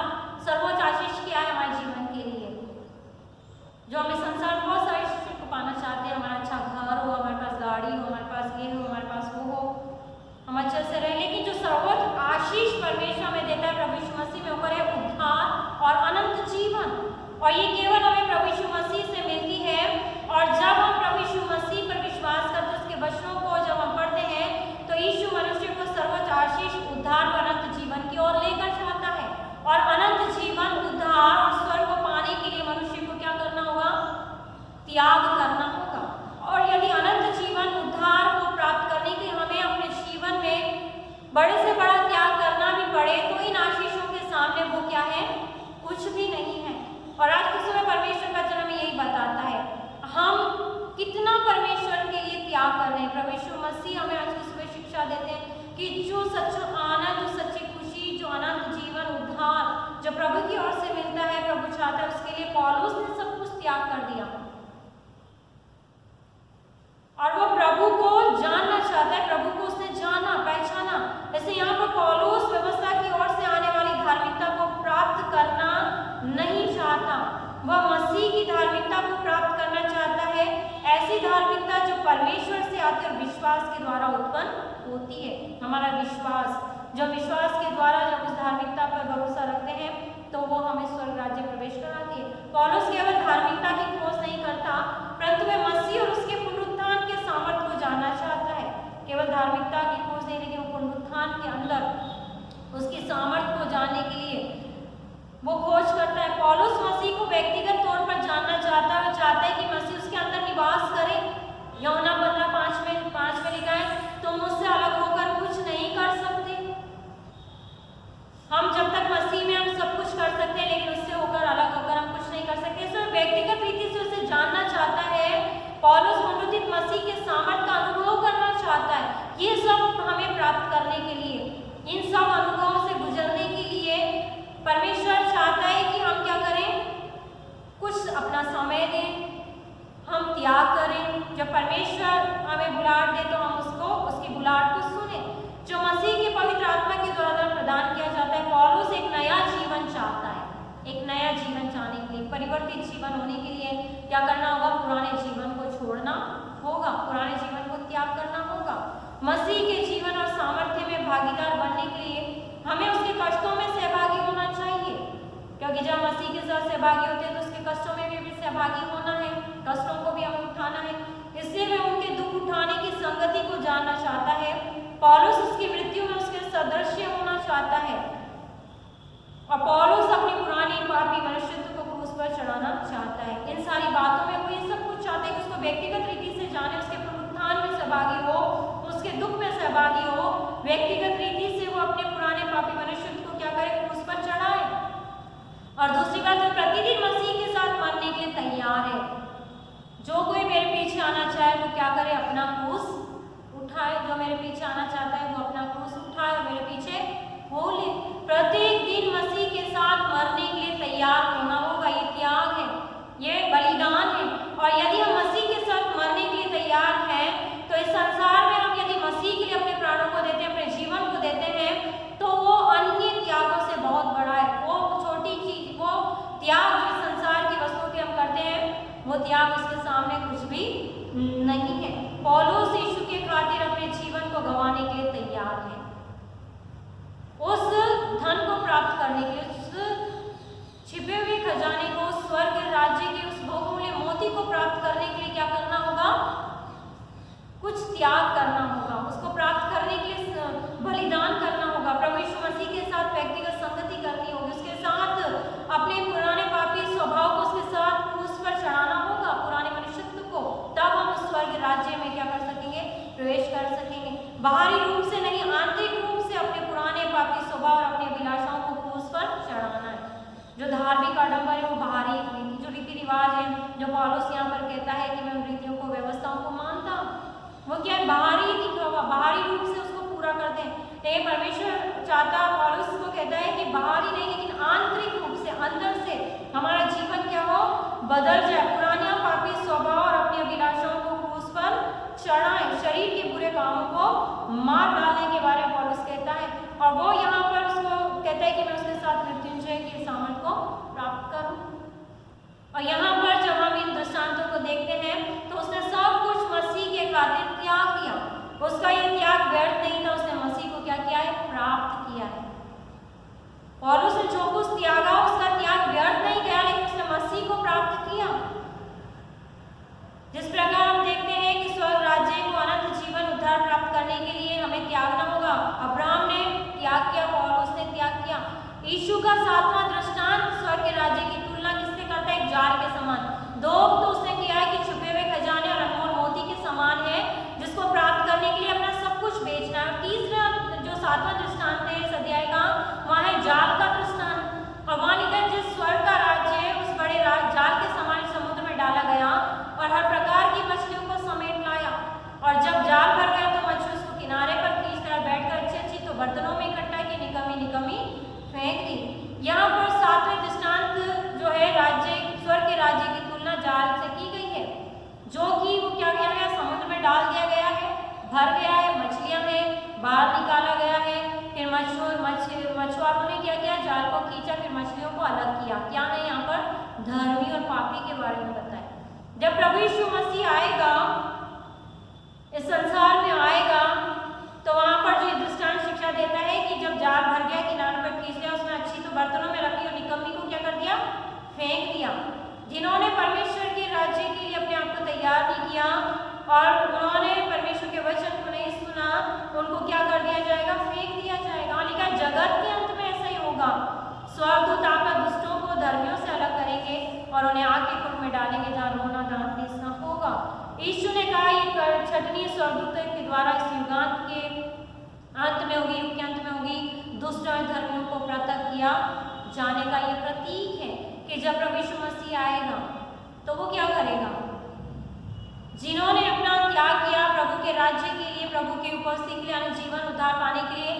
सर्वोच्च आशीष क्या है हमारे जीवन के लिए। जो हमें संसार में बहुत सारी चीजों को पाना चाहते हैं, हमारा अच्छा घर हो, हमारे पास गाड़ी हो, हमारे पास ये हो, हमारे पास वो हो, हम अच्छे से रहें, लेकिन जो सर्वोच्च आशीष परमेश्वर हमें देता है प्रभु यीशु मसीह में, वो है उद्धार और अनंत जीवन। और ये केवल हमें प्रभु यीशु मसीह से मिलती है। और जब हम प्रभु यीशु मसीह पर विश्वास करते हैं, उसके वचनों को जब हम पढ़ते हैं, तो यीशु मनुष्य को सर्वोच्च आशीष, उद्धार और अनंत जीवन की ओर लेकर जाता है। और अनंत जीवन, उद्धार और स्वर्ग को पाने के लिए मनुष्य को क्या करना होगा? त्याग करना होगा। और यदि अनंत जीवन, उद्धार को प्राप्त करने के लिए हमें अपने जीवन में बड़े से बड़ा त्याग करना भी पड़े, तो इन आशीषों के सामने वो क्या है? कुछ भी नहीं है। और आज के समय परमेश्वर का वचन हमें यही बताता है, हम कितना परमेश्वर के लिए त्याग कर रहे हैं। प्रभु यीशु मसीह हमें आज की सुबह शिक्षा देते हैं कि जो सच्चा आनंद, जो सच्ची खुशी, जो अनंत जीवन, उद्धार जो प्रभु की ओर से मिलता है, प्रभु चाहता है, उसके लिए पौलुस ने सब कुछ त्याग कर दिया और वो प्रभु को जानना चाहता है। प्रभु को उसने जाना, पहचाना। जैसे यहाँ पर पौलुस व्यवस्था की ओर से आने वाली धार्मिकता को प्राप्त करना नहीं चाहता, वह मसीह की धार्मिकता को प्राप्त करना चाहता है। ऐसी धार्मिकता जो परमेश्वर से आती है और विश्वास के द्वारा उत्पन्न होती है। हमारा विश्वास, जब विश्वास के द्वारा जब उस धार्मिकता पर भरोसा रखते हैं तो वो हमें स्वर्ग राज्य प्रवेश कराती है। पौलुस केवल धार्मिकता की खोज नहीं करता, परंतु वह मसीह और उसके पुनरुत्थान के सामर्थ्य को जानना चाहता है। केवल धार्मिकता की खोज नहीं, लेकिन वो पुनरुत्थान के अंदर उसकी सामर्थ्य को जानने के लिए वो खोज करता है। पौलुस मसीह को व्यक्तिगत तौर पर जानना चाहता है। वो चाहता है कि मसीह उसके अंदर निवास करे। यूहन्ना 15:5 में लिखा है, तुम मुझसे अलग होकर कुछ नहीं कर सकते। हम जब तक मसीह में हम सब कुछ कर सकते हैं, लेकिन उससे होकर अलग पौलुस पुनरुत्थित मसीह के सामर्थ का अनुभव करना चाहता है। ये सब हमें प्राप्त करने के लिए, इन सब अनुभवों से गुजरने के लिए परमेश्वर चाहता है कि हम क्या करें, कुछ अपना समय दें, हम त्याग करें। जब परमेश्वर हमें बुलाहट दे तो हम उसकी बुलाहट को सुने, जो मसीह के पवित्र आत्मा के द्वारा प्रदान किया जाता है। पौलुस एक नया जीवन चाहता है, एक नया जीवन चाहने के लिए, परिवर्तित जीवन होने के लिए क्या करना होगा, पुराने जीवन को छोड़ना होगा, पुराने जीवन को त्याग करना होगा। मसीह के जीवन और सामर्थ्य में भागीदार बनने के लिए हमें उसके कष्टों में सहभागी होना चाहिए, क्योंकि जब मसीह के साथ सहभागी होते हैं तो उसके कष्टों में भी सहभागी होना है, कष्टों को भी हमें उठाना है। इसलिए वह उनके दुख उठाने की संगति को जानना चाहता है। पौलुस उसकी मृत्यु में उसके सदृश्य होना चाहता है, और पौलुस अपनी पुरानी पापी मनुष्यत्व को क्रूस पर चढ़ाना चाहता है। इन सारी बातों में वो ये सब कुछ चाहता है कि उसको व्यक्तिगत रीति से जाने, उसके पुनरुत्थान में सहभागी हो, उसके दुख में सहभागी हो। व्यक्तिगत रीति से वो अपने पुराने पापी मनुष्यत्व को क्या करे, क्रूस पर चढ़ाए। और दूसरी बात, वो प्रतिदिन मसीह के साथ मरने के लिए तैयार है। जो कोई मेरे पीछे आना चाहे वो क्या करे, अपना क्रूस उठाए। जो मेरे पीछे आना चाहता है वो अपना क्रूस उठाए और मेरे पीछे हो ले। प्रत्येक दिन मसीह के साथ मरने के लिए तैयार होना होगा। ये त्याग है, ये बलिदान है। और यदि हम मसीह के साथ मरने के लिए तैयार हैं तो इस संसार में हम यदि मसीह के लिए अपने प्राणों को देते हैं, अपने जीवन को देते हैं, तो वो अन्य त्यागों से बहुत बड़ा है। वो छोटी चीज, वो त्याग जो संसार की वस्तुओं के हम करते हैं, वो त्याग उसके सामने कुछ भी नहीं है। पौलुस यीशु के खातिर अपने जीवन को गंवाने के लिए तैयार है। उस धन को प्राप्त करने के लिए, उस छिपे हुए खजाने को, स्वर्ग राज्य के उस बहुमूल्य मोती को प्राप्त करने के लिए क्या करना होगा, कुछ त्याग करना होगा। उसको प्राप्त करने के लिए बलिदान करना होगा। प्रभु यीशु मसीह के साथ व्यक्तिगत संगति करनी होगी, उसके साथ अपने पुराने पापी स्वभाव को उसके साथ क्रूस पर चढ़ाना होगा, पुराने मनुष्यत्व को। तब हम उस स्वर्ग राज्य में क्या कर सकेंगे, प्रवेश कर सकेंगे। बाहरी रूप से नहीं, आंतरिक रूप से अपने पुराने पापी स्वभाव और अपनी अभिलाषाओं को क्रूस पर चढ़ाना है। जो धार्मिक आडंबर है वो बाहरी जो रीति रिवाज है, जो पौलुस यहाँ पर कहता है कि मैं उन रीतियों को, व्यवस्थाओं को मानता हूँ, वो क्या है, बाहरी दिखावा, बाहरी रूप से उसको पूरा करते हैं। लेकिन परमेश्वर चाहता, पौलुस को कहता है कि बाहरी नहीं लेकिन आंतरिक रूप से, अंदर से हमारा जीवन क्या हो, बदल जाए। पुराने पापी स्वभाव और अपनी अभिलाषाओं को क्रूस पर चढ़ाएं, शरीर के बुरे कामों को मार डालने के बारे में पौलुस कहता है। और वो यहाँ पर उसको कहता है कि मैं उसके साथ मृत्युंजय के सामर्थ को प्राप्त करूं। और यहाँ पर जब हम इन दृष्टांतों को देखते हैं तो उसने सब कुछ मसीह के खातिर त्याग दिया। उसका ये त्याग व्यर्थ नहीं था, उसने मसीह को क्या किया है, प्राप्त किया है। और उसने जो कुछ त्यागा उसका त्याग व्यर्थ नहीं गया, लेकिन उसने मसीह को प्राप्त किया। जिस प्रकार हम देखते हैं कि स्वर्ग राज्य को, अनंत जीवन, उद्धार प्राप्त करने के लिए हमें त्यागना होगा। अब्राहम ने त्याग किया, पौलुस ने त्याग किया। यीशु का 7वां दृष्टांत स्वर्ग के राज्य की तुलना किससे करता है, एक जाल के समान। दो तो उसने किया है कि छुपे हुए खजाने और अनमोल मोती के समान है, जिसको प्राप्त करने के लिए अपना सब कुछ बेचना है। और तीसरा जो 7वां दृष्टांत है इस अध्याय का, वहाँ है जाल का दृष्टांत। और वहाँ लिखा है जिस स्वर्ग का राज्य है उस बड़े जाल के समान समुद्र में डाला गया और हर प्रकार की मछलियों को समेट लाया। और जब जाल भर गया तो मछली उसको किनारे पर खींचकर बैठकर अच्छी तो बर्तनों में इकट्ठा की, निकमी फेंक दी। यहाँ पर 7वें दृष्टांत जो है राज्य, स्वर्ग के राज्य की तुलना जाल से की गई है, जो कि वो क्या किया गया, समुद्र में डाल दिया गया है, भर गया है, मछलियां हैं, बाहर निकाला गया है। फिर मछुआरों ने क्या किया, जाल को खींचा, फिर मछलियों को अलग किया। क्या है यहाँ पर, धर्मी और पापी के बारे में बताया। जब प्रभु यीशु मसीह आएगा, इस संसार में आएगा, तो वहां पर जो दृष्टांत शिक्षा देता है कि जब जाल भर गया, किनारे पर खींच लिया, उसमें अच्छी तो बर्तनों में रखी और निकम्मी को क्या कर दिया, फेंक दिया। जिन्होंने परमेश्वर के राज्य के लिए अपने आप को तैयार नहीं किया और उन्होंने परमेश्वर के वचन को नहीं सुना, उनको क्या कर दिया जाएगा, फेंक दिया जाएगा। लिखा जगत के अंत में ऐसा ही होगा, स्वर्गदूत आकर दुष्टों को धर्मियों से अलग करेंगे और उन्हें आग के कुंड में डालेंगे, जहाँ रोना दांत पीसना होगा। यीशु ने कहा ये छठनी स्वर्गदूत के द्वारा इस युगांत के अंत में होगी, युग के अंत में होगी, दुष्ट और धर्मियों को पृथक किया जाने का ये प्रतीक है कि जब प्रभु यीशु मसीह आएगा तो वो क्या करेगा, जिन्होंने अपना त्याग किया प्रभु के राज्य के लिए, प्रभु की उपस्थिति के लिए, यानी जीवन उद्धार पाने के लिए,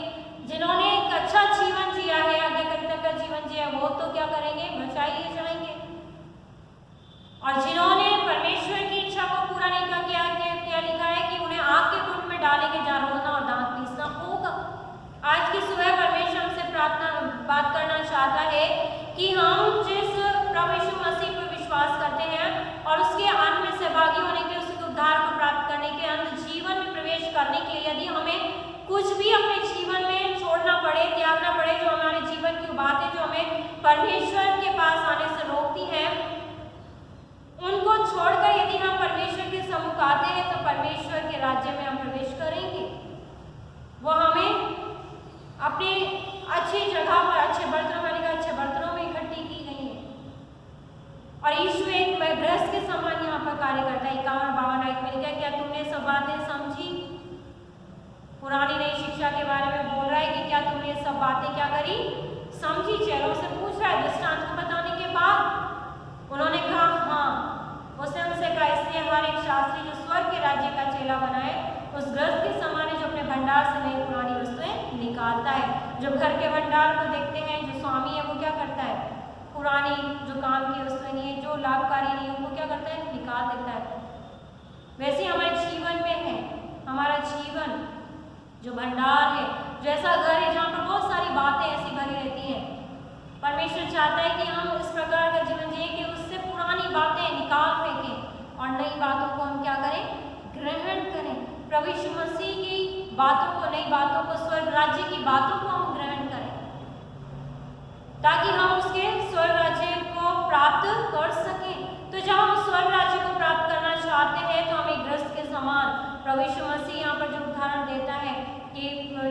जिन्होंने एक अच्छा जीवन जिया है, आज्ञाकारिता का जीवन जिया, वो तो क्या करेंगे? बचा लिए जाएंगे। और जिन्होंने परमेश्वर की इच्छा को पूरा नहीं किया, क्या लिखा है कि उन्हें आग के कुंड में डालेंगे, जहाँ रोना और दांत पीसना होगा। आज की सुबह परमेश्वर हमसे बात करना चाहता है कि हम जिस प्रभु यीशु मसीह पर विश्वास करते हैं और उसके अंत में सहभागी होने के, उसके उद्धार को प्राप्त करने के, अंत जीवन में प्रवेश करने के लिए यदि हमें कुछ भी अपने जीवन में छोड़ना पड़े, त्यागना पड़े, जो हमारे जीवन की बातें जो हमें परमेश्वर के पास आने से रोकती हैं, उनको छोड़कर यदि हम परमेश्वर के सम्मुख आते हैं तो परमेश्वर के राज्य में हम प्रवेश करेंगे। वो हमें अपने अच्छी जगह पर, अच्छे बर्तनों में, अच्छे बर्तनों में इकट्ठी की गई है। और यीशु एक गृहस्थ के समान यहाँ पर कार्य करता है। 51-52 आयत में लिखा है, क्या तुमने सब बातें समझी? पुरानी नई शिक्षा के बारे में बोल रहा है कि क्या तुमने सब बातें क्या करी? समझी। चेलों से पूछ रहा है दृष्टांत को बताने के बाद। उन्होंने कहा हाँ। उसने उनसे कहा, इसलिए हमारे एक शास्त्री जो स्वर्ग के राज्य का चेला बना है, उस गृहस्थ के समान है जो अपने भंडार से नई पुरानी वस्तुएं निकालता है। जब घर के भंडार को देखते हैं, जो स्वामी है वो क्या करता है? पुरानी जो काम की वस्तुएं नहीं है, जो लाभकारी नहीं है, उनको क्या करता है? निकाल देता है। वैसे हमारे जीवन में है, हमारा जीवन जो भंडार है, जो ऐसा घर है जहाँ पर बहुत सारी बातें ऐसी भरी रहती हैं। परमेश्वर चाहता है कि हम इस प्रकार का जीवन जिए कि उससे पुरानी बातें निकाल फेंकें और नई बातों को हम क्या करें? ग्रहण करें। प्रभु यीशु मसीह की बातों को, नई बातों को, स्वर्ग राज्य की बातों को हम ग्रहण करें, ताकि हम उसके स्वर्ग राज्य को प्राप्त कर सकें। तो जब हम स्वर्ग राज्य को प्राप्त करना चाहते हैं तो हमें गृहस्थ के समान, प्रभु यीशु मसीह यहाँ पर जो उदाहरण देता है कि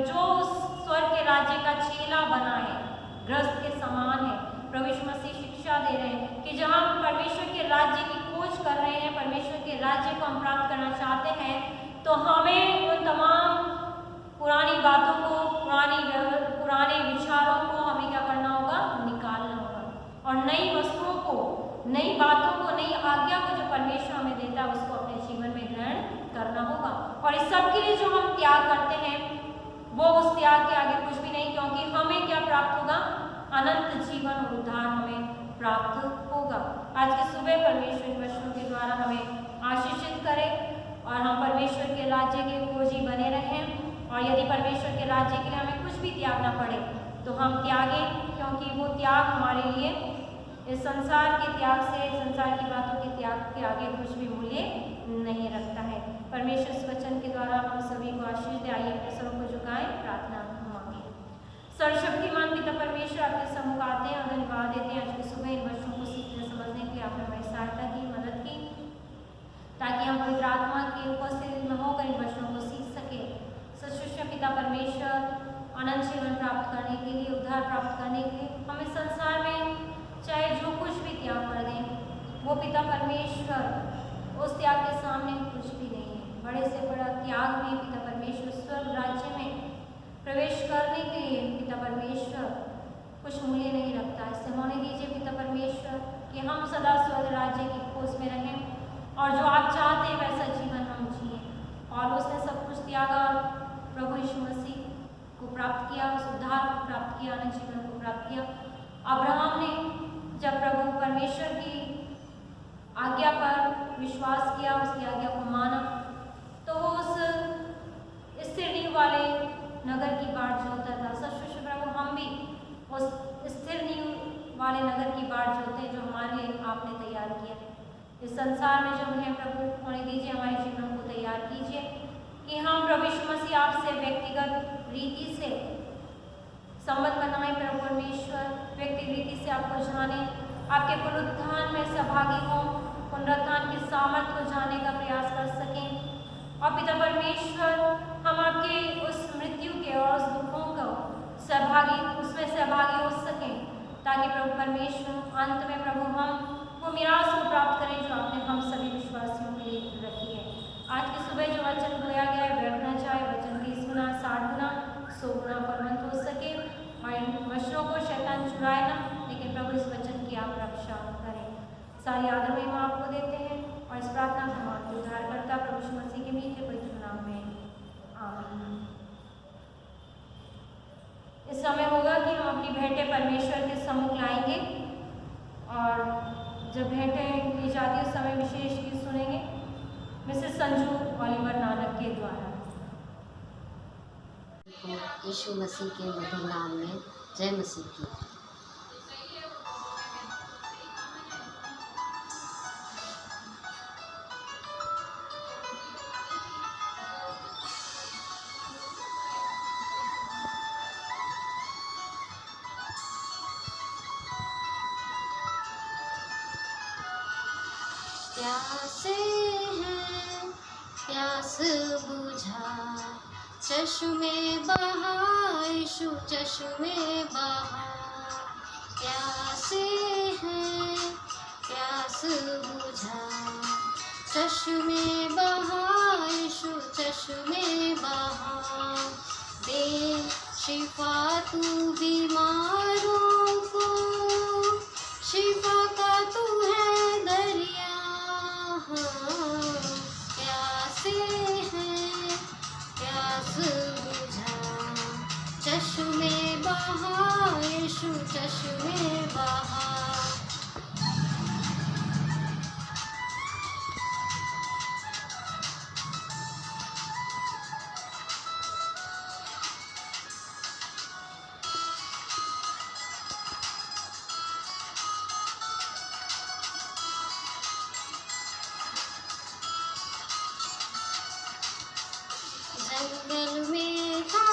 जो स्वर्ग के राज्य का चेला बना है, गृहस्थ के समान है। प्रभु यीशु मसीह शिक्षा दे रहे हैं कि जहाँ हम परमेश्वर के राज्य की खोज कर रहे हैं, परमेश्वर के राज्य को हम प्राप्त करना चाहते हैं, तो हमें उन तमाम पुरानी बातों को, पुराने विचारों को हमें क्या करना होगा? निकालना होगा। और नई वस्तुओं को, नई बातों को, नई आज्ञा को जो परमेश्वर हमें देता है, उसको अपने जीवन में ग्रहण करना होगा। और इस सब के लिए जो हम त्याग करते हैं, वो उस त्याग के आगे कुछ भी नहीं, क्योंकि हमें क्या प्राप्त होगा? अनंत जीवन और उद्धार हमें प्राप्त होगा। आज की सुबह परमेश्वर इन वचनों के द्वारा हमें आशीषित करे और हम परमेश्वर के राज्य के खोजी बने रहें। और यदि परमेश्वर के राज्य के लिए हमें कुछ भी त्यागना पड़े तो हम त्यागें, क्योंकि वो त्याग हमारे लिए इस संसार के त्याग से, संसार की बातों के त्याग के आगे कुछ भी मूल्य नहीं रखता है। परमेश्वर इस वचन के द्वारा हम सभी को आशीष दे। आइए अपने सरों को झुकाएं, प्रार्थना मांगे। सर्वशक्तिमान पिता परमेश्वर, आपके सम्मुख आते हैं और धन्यवाद देते हैं आज की सुबह इन वचनों को सीखने समझने के लिए आपने हमारी सहायता की, मदद की, ताकि हम पवित्र आत्मा की उपस्थिति में होकर इन वचनों को सीख सके। सच्चे पिता परमेश्वर, अनंत जीवन प्राप्त करने के लिए, उद्धार प्राप्त करने के लिए हमें संसार में चाहे जो कुछ भी त्याग कर दें, वो पिता परमेश्वर उस त्याग के सामने कुछ भी नहीं है। बड़े से बड़ा त्याग भी पिता परमेश्वर स्वर्ग राज्य में प्रवेश करने के लिए पिता परमेश्वर कुछ मूल्य नहीं रखता। इससे होने दीजिए पिता परमेश्वर कि हम सदा स्वर्ग राज्य की खोज में रहें और जो आप चाहते हैं वैसा जीवन हम जिए। और उसने सब कुछ त्यागा, प्रभु यीशु मसीह को प्राप्त किया, उस उद्धार को प्राप्त किया, अनंत जीवन को प्राप्त किया। अब्राहम ने जब प्रभु परमेश्वर की आज्ञा पर विश्वास किया, उसकी आज्ञा को माना, तो उस स्थिर नींव वाले नगर की बाट जोता था। सच प्रभु, हम भी उस स्थिर नींव वाले नगर की बाट जोते जो हमारे लिए आपने तैयार किया है। इस संसार में जो है प्रभु, होने दीजिए, हमारे जीवन को तैयार कीजिए कि हम प्रभु यीशु मसीह आपसे व्यक्तिगत रीति से संबंध बनाएं। प्रभु परमेश्वर, व्यक्तिगत रीति से आपको जाने, आपके पुनरुत्थान में सहभागी हों, पुनरुत्थान की सामर्थ को जानने का प्रयास कर सकें। और पिता परमेश्वर, हम आपके उस मृत्यु के और उस दुखों को उसमें सहभागी हो सकें, ताकि प्रभु परमेश्वर अंत में प्रभु हम वो मिरास को प्राप्त करें जो आपने हम सभी विश्वासियों के लिए रखी है। आज की सुबह जो वचन बोया गया है, बैठना चाहे वचन 30 गुना, 60 गुना, 100 गुना फलवंत हो सके और इन वचनों को शैतान चुराए ना, लेकिन प्रभु इस वचन की आप रक्षा करें। सारी आदर महिमा आपको देते हैं और इस प्रार्थना को हमारे उद्धारकर्ता प्रभु यीशु मसीह के मीठे पवित्र नाम में आमीन। इस समय होगा कि हम अपनी भेंटें परमेश्वर के सम्मुख लाएंगे और जब भेंटें ली जाती है उस समय विशेष गीत सुनेंगे मिसेस संजू ओलिवर नानक के द्वारा। यीशु मसीह के मधुर नाम में जय मसीह की। प्यासे हैं प्यास बुझा चश्मे बहा यीशु चश्मे बहा। प्यासे हैं प्यास बुझा चश्मे बहा यीशु चश्मे बहा। दे शिफा तू बीमारों को शिफा का तू है दरिया। प्यासे हैं प्यास बुझा चश्मे बहा यीशु चश्मे बहा। जंगल में था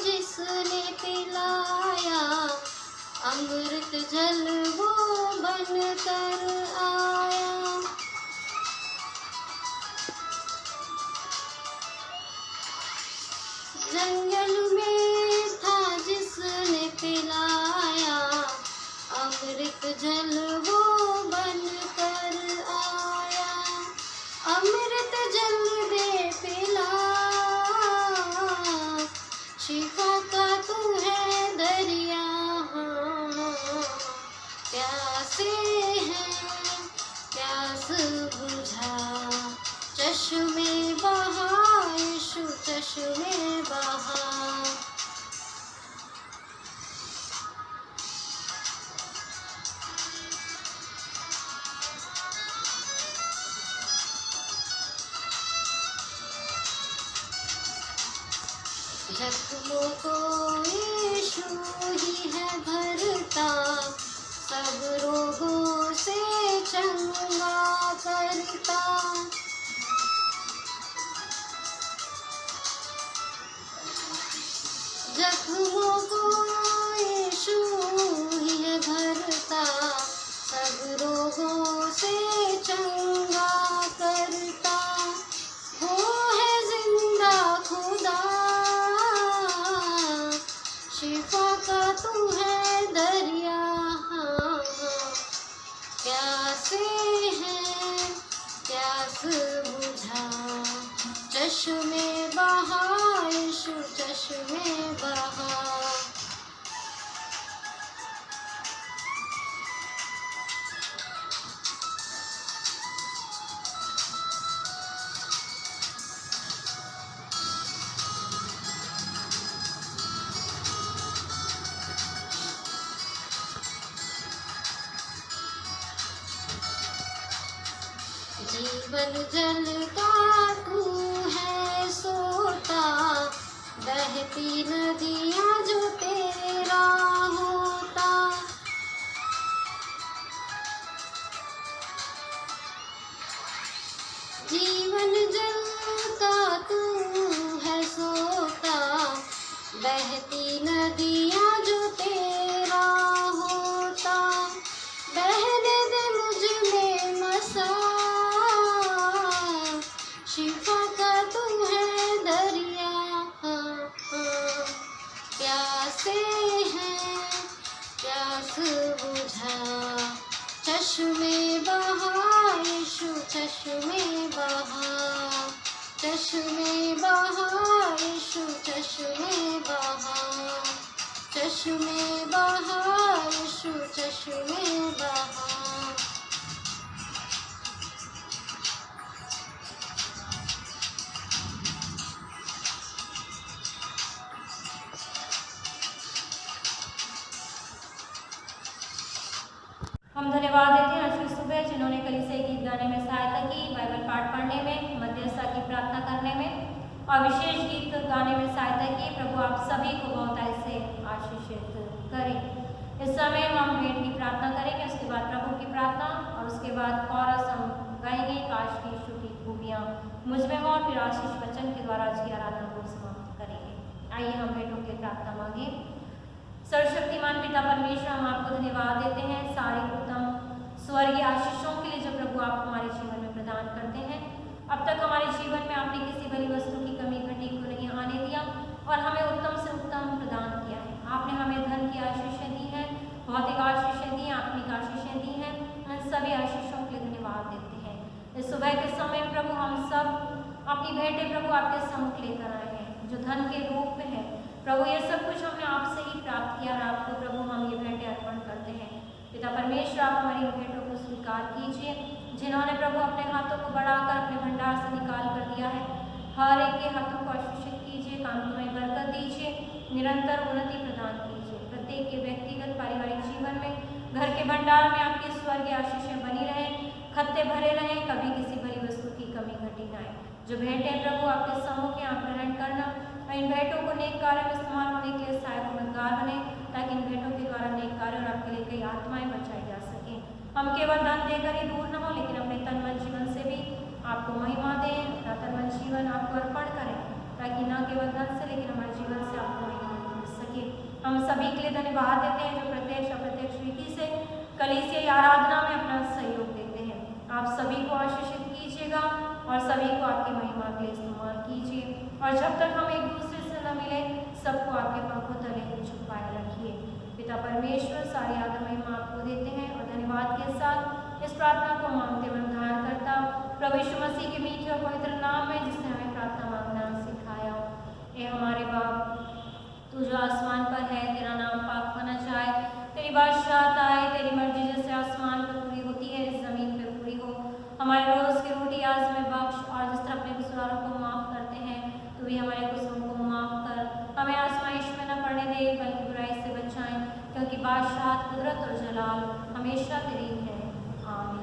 जिसने पिलाया अमृत जल वो बन कर आया। जंगल में था जिसने पिलाया अमृत जल वो बन कर आया। अमृत जल दे पिला शिफा का तू है दरिया। प्यासे हैं प्यास बुझा चश्मे बहा यीशु चश्मे बहा। जख्मों को यीशु ही है भरता सब रोगों से चंगा करता। जख्मों को यीशु ही है भरता सब रोगों से चंगा करता। वो है जिंदा खुदा शिफा का तू है दरिया। प्यासे हैं प्यास बुझा चश्मे बहा यीशु चश्मे बहा। जीवन जल का तू है सोता बहती नदियाँ जो तेरा होता। जीवन जल का तू है सोता बहती नदियाँ जो तेरा होता। बहने दे मुझ में मसा शिफा का तू है दरिया। प्यासे हैं प्यास बुझा चश्मे बहा यीशु चश्मे बहा। चश्मे बहा यीशु चश्मे बहा। चश्मे बहा यीशु चश्मे बहा। हम धन्यवाद देते हैं आज की सुबह जिन्होंने कलीसिया गीत गाने में सहायता की, बाइबल पाठ पढ़ने में, मध्यस्थता की प्रार्थना करने में और विशेष गीत गाने में सहायता की। प्रभु आप सभी को बहुतायत से आशीषित करें। इस समय हम भेंट की प्रार्थना करेंगे, उसके बाद प्रभु की प्रार्थना और उसके बाद कोरस हम गाएंगे काश की स्तुति खूबियाँ मुझ में हो और फिर आशीष वचन के द्वारा आज की आराधना को समाप्त करेंगे। आइए हम भेंटों की प्रार्थना मांगे। सर्वशक्तिमान पिता परमेश्वर, हम आपको धन्यवाद देते हैं सारी उत्तम स्वर्गीय आशीषों के लिए जो प्रभु आप हमारे जीवन में प्रदान करते हैं। अब तक हमारे जीवन में आपने किसी भली वस्तु की कमी घटी को नहीं आने दिया और हमें उत्तम से उत्तम प्रदान किया है। आपने हमें धन की आशीषें दी हैं, भौतिक आशीषें दी हैं, आत्मिक आशीषें दी हैं। उन सभी आशीषों के लिए धन्यवाद देते हैं। इस सुबह के समय प्रभु हम सब अपनी भेंटें प्रभु आपके सम्मुख लेकर आए हैं जो धन के रूप में है। प्रभु ये सब कुछ हमने आपसे ही प्राप्त किया और आपको प्रभु हम ये भेंटें अर्पण करते हैं। पिता परमेश्वर, आप हमारी भेंटों को स्वीकार कीजिए। जिन्होंने प्रभु अपने हाथों को बढ़ाकर अपने भंडार से निकाल कर दिया है, हर एक के हाथों को आशीषित कीजिए, कामों में बरकत दीजिए, निरंतर उन्नति प्रदान कीजिए। प्रत्येक के व्यक्तिगत पारिवारिक जीवन में, घर के भंडार में आपकी स्वर्गीय आशीषें बनी रहें, खत्ते भरे रहें, कभी किसी भली वस्तु की कमी घटी न आए। जो भेंटें प्रभु आपके सम्मुख हैं, आप ग्रहण करना और इन भेंटों को नेक कार्य में इस्तेमाल होने के लिए सहायक मददगार बने, ताकि इन भेंटों के द्वारा नेक कार्य और आपके लिए कई आत्माएं बचाई जा सकें। हम केवल धन देकर ही दूर न हो, लेकिन अपने तन मन जीवन से भी आपको महिमा दें, अपना तन मन जीवन आपको अर्पण करें, ताकि न केवल धन से लेकिन हमारे जीवन से आपको महिमा मिल सके। हम सभी के लिए धन्यवाद देते हैं जो प्रत्यक्ष अप्रत्यक्ष रीति से कलीसिया आराधना में अपना सहयोग देते हैं। आप सभी को आशीषित कीजिएगा और सभी को आपकी महिमा के लिए इस्तेमाल कीजिए। और जब तक हम एक दूसरे से न मिले, सबको आपके पंखों तले छुपाए रखिए। पिता परमेश्वर, सारी आदर महिमा आपको देते हैं और धन्यवाद के साथ इस प्रार्थना को मांगते हुए धारण करता प्रभु यीशु मसीह के मीठे और पवित्र नाम में, जिसने हमें प्रार्थना मांगना सिखाया। ए हमारे बाप, तू जो आसमान पर है, तेरा नाम पाक होना चाहे, तेरी बादशाहत आए, तेरी मर्जी जैसे आसमान पर पूरी होती है इस जमीन पे पूरी हो। हमारे रोज की रोटी आज हमें बख्श और जिस तरह अपने गुनाहों को माफ करते हैं, तू भी हमारे गुनाहों को माफ कर। हमें आजमाइश में न पड़ने दे, बल्कि बुराई से बचाएं, क्योंकि बादशाहत, कुदरत और जलाल हमेशा तेरी है। आमीन।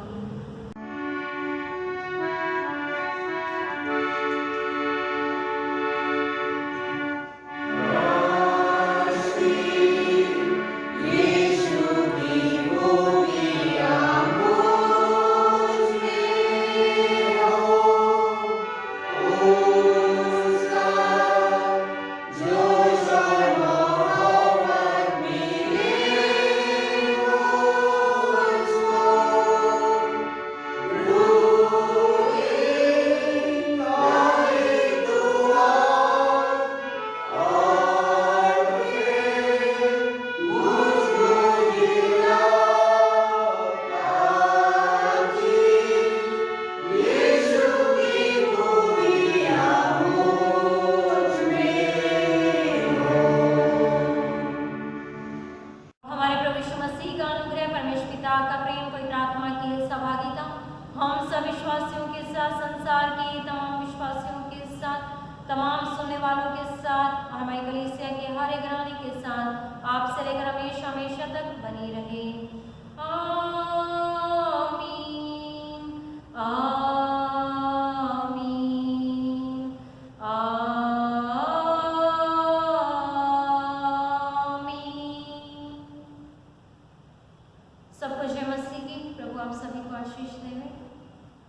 तमाम सुनने वालों के साथ और हमारी कलीसिया के हर एक घराने के साथ आपसे लेकर हमेशा हमेशा तक बनी रहे।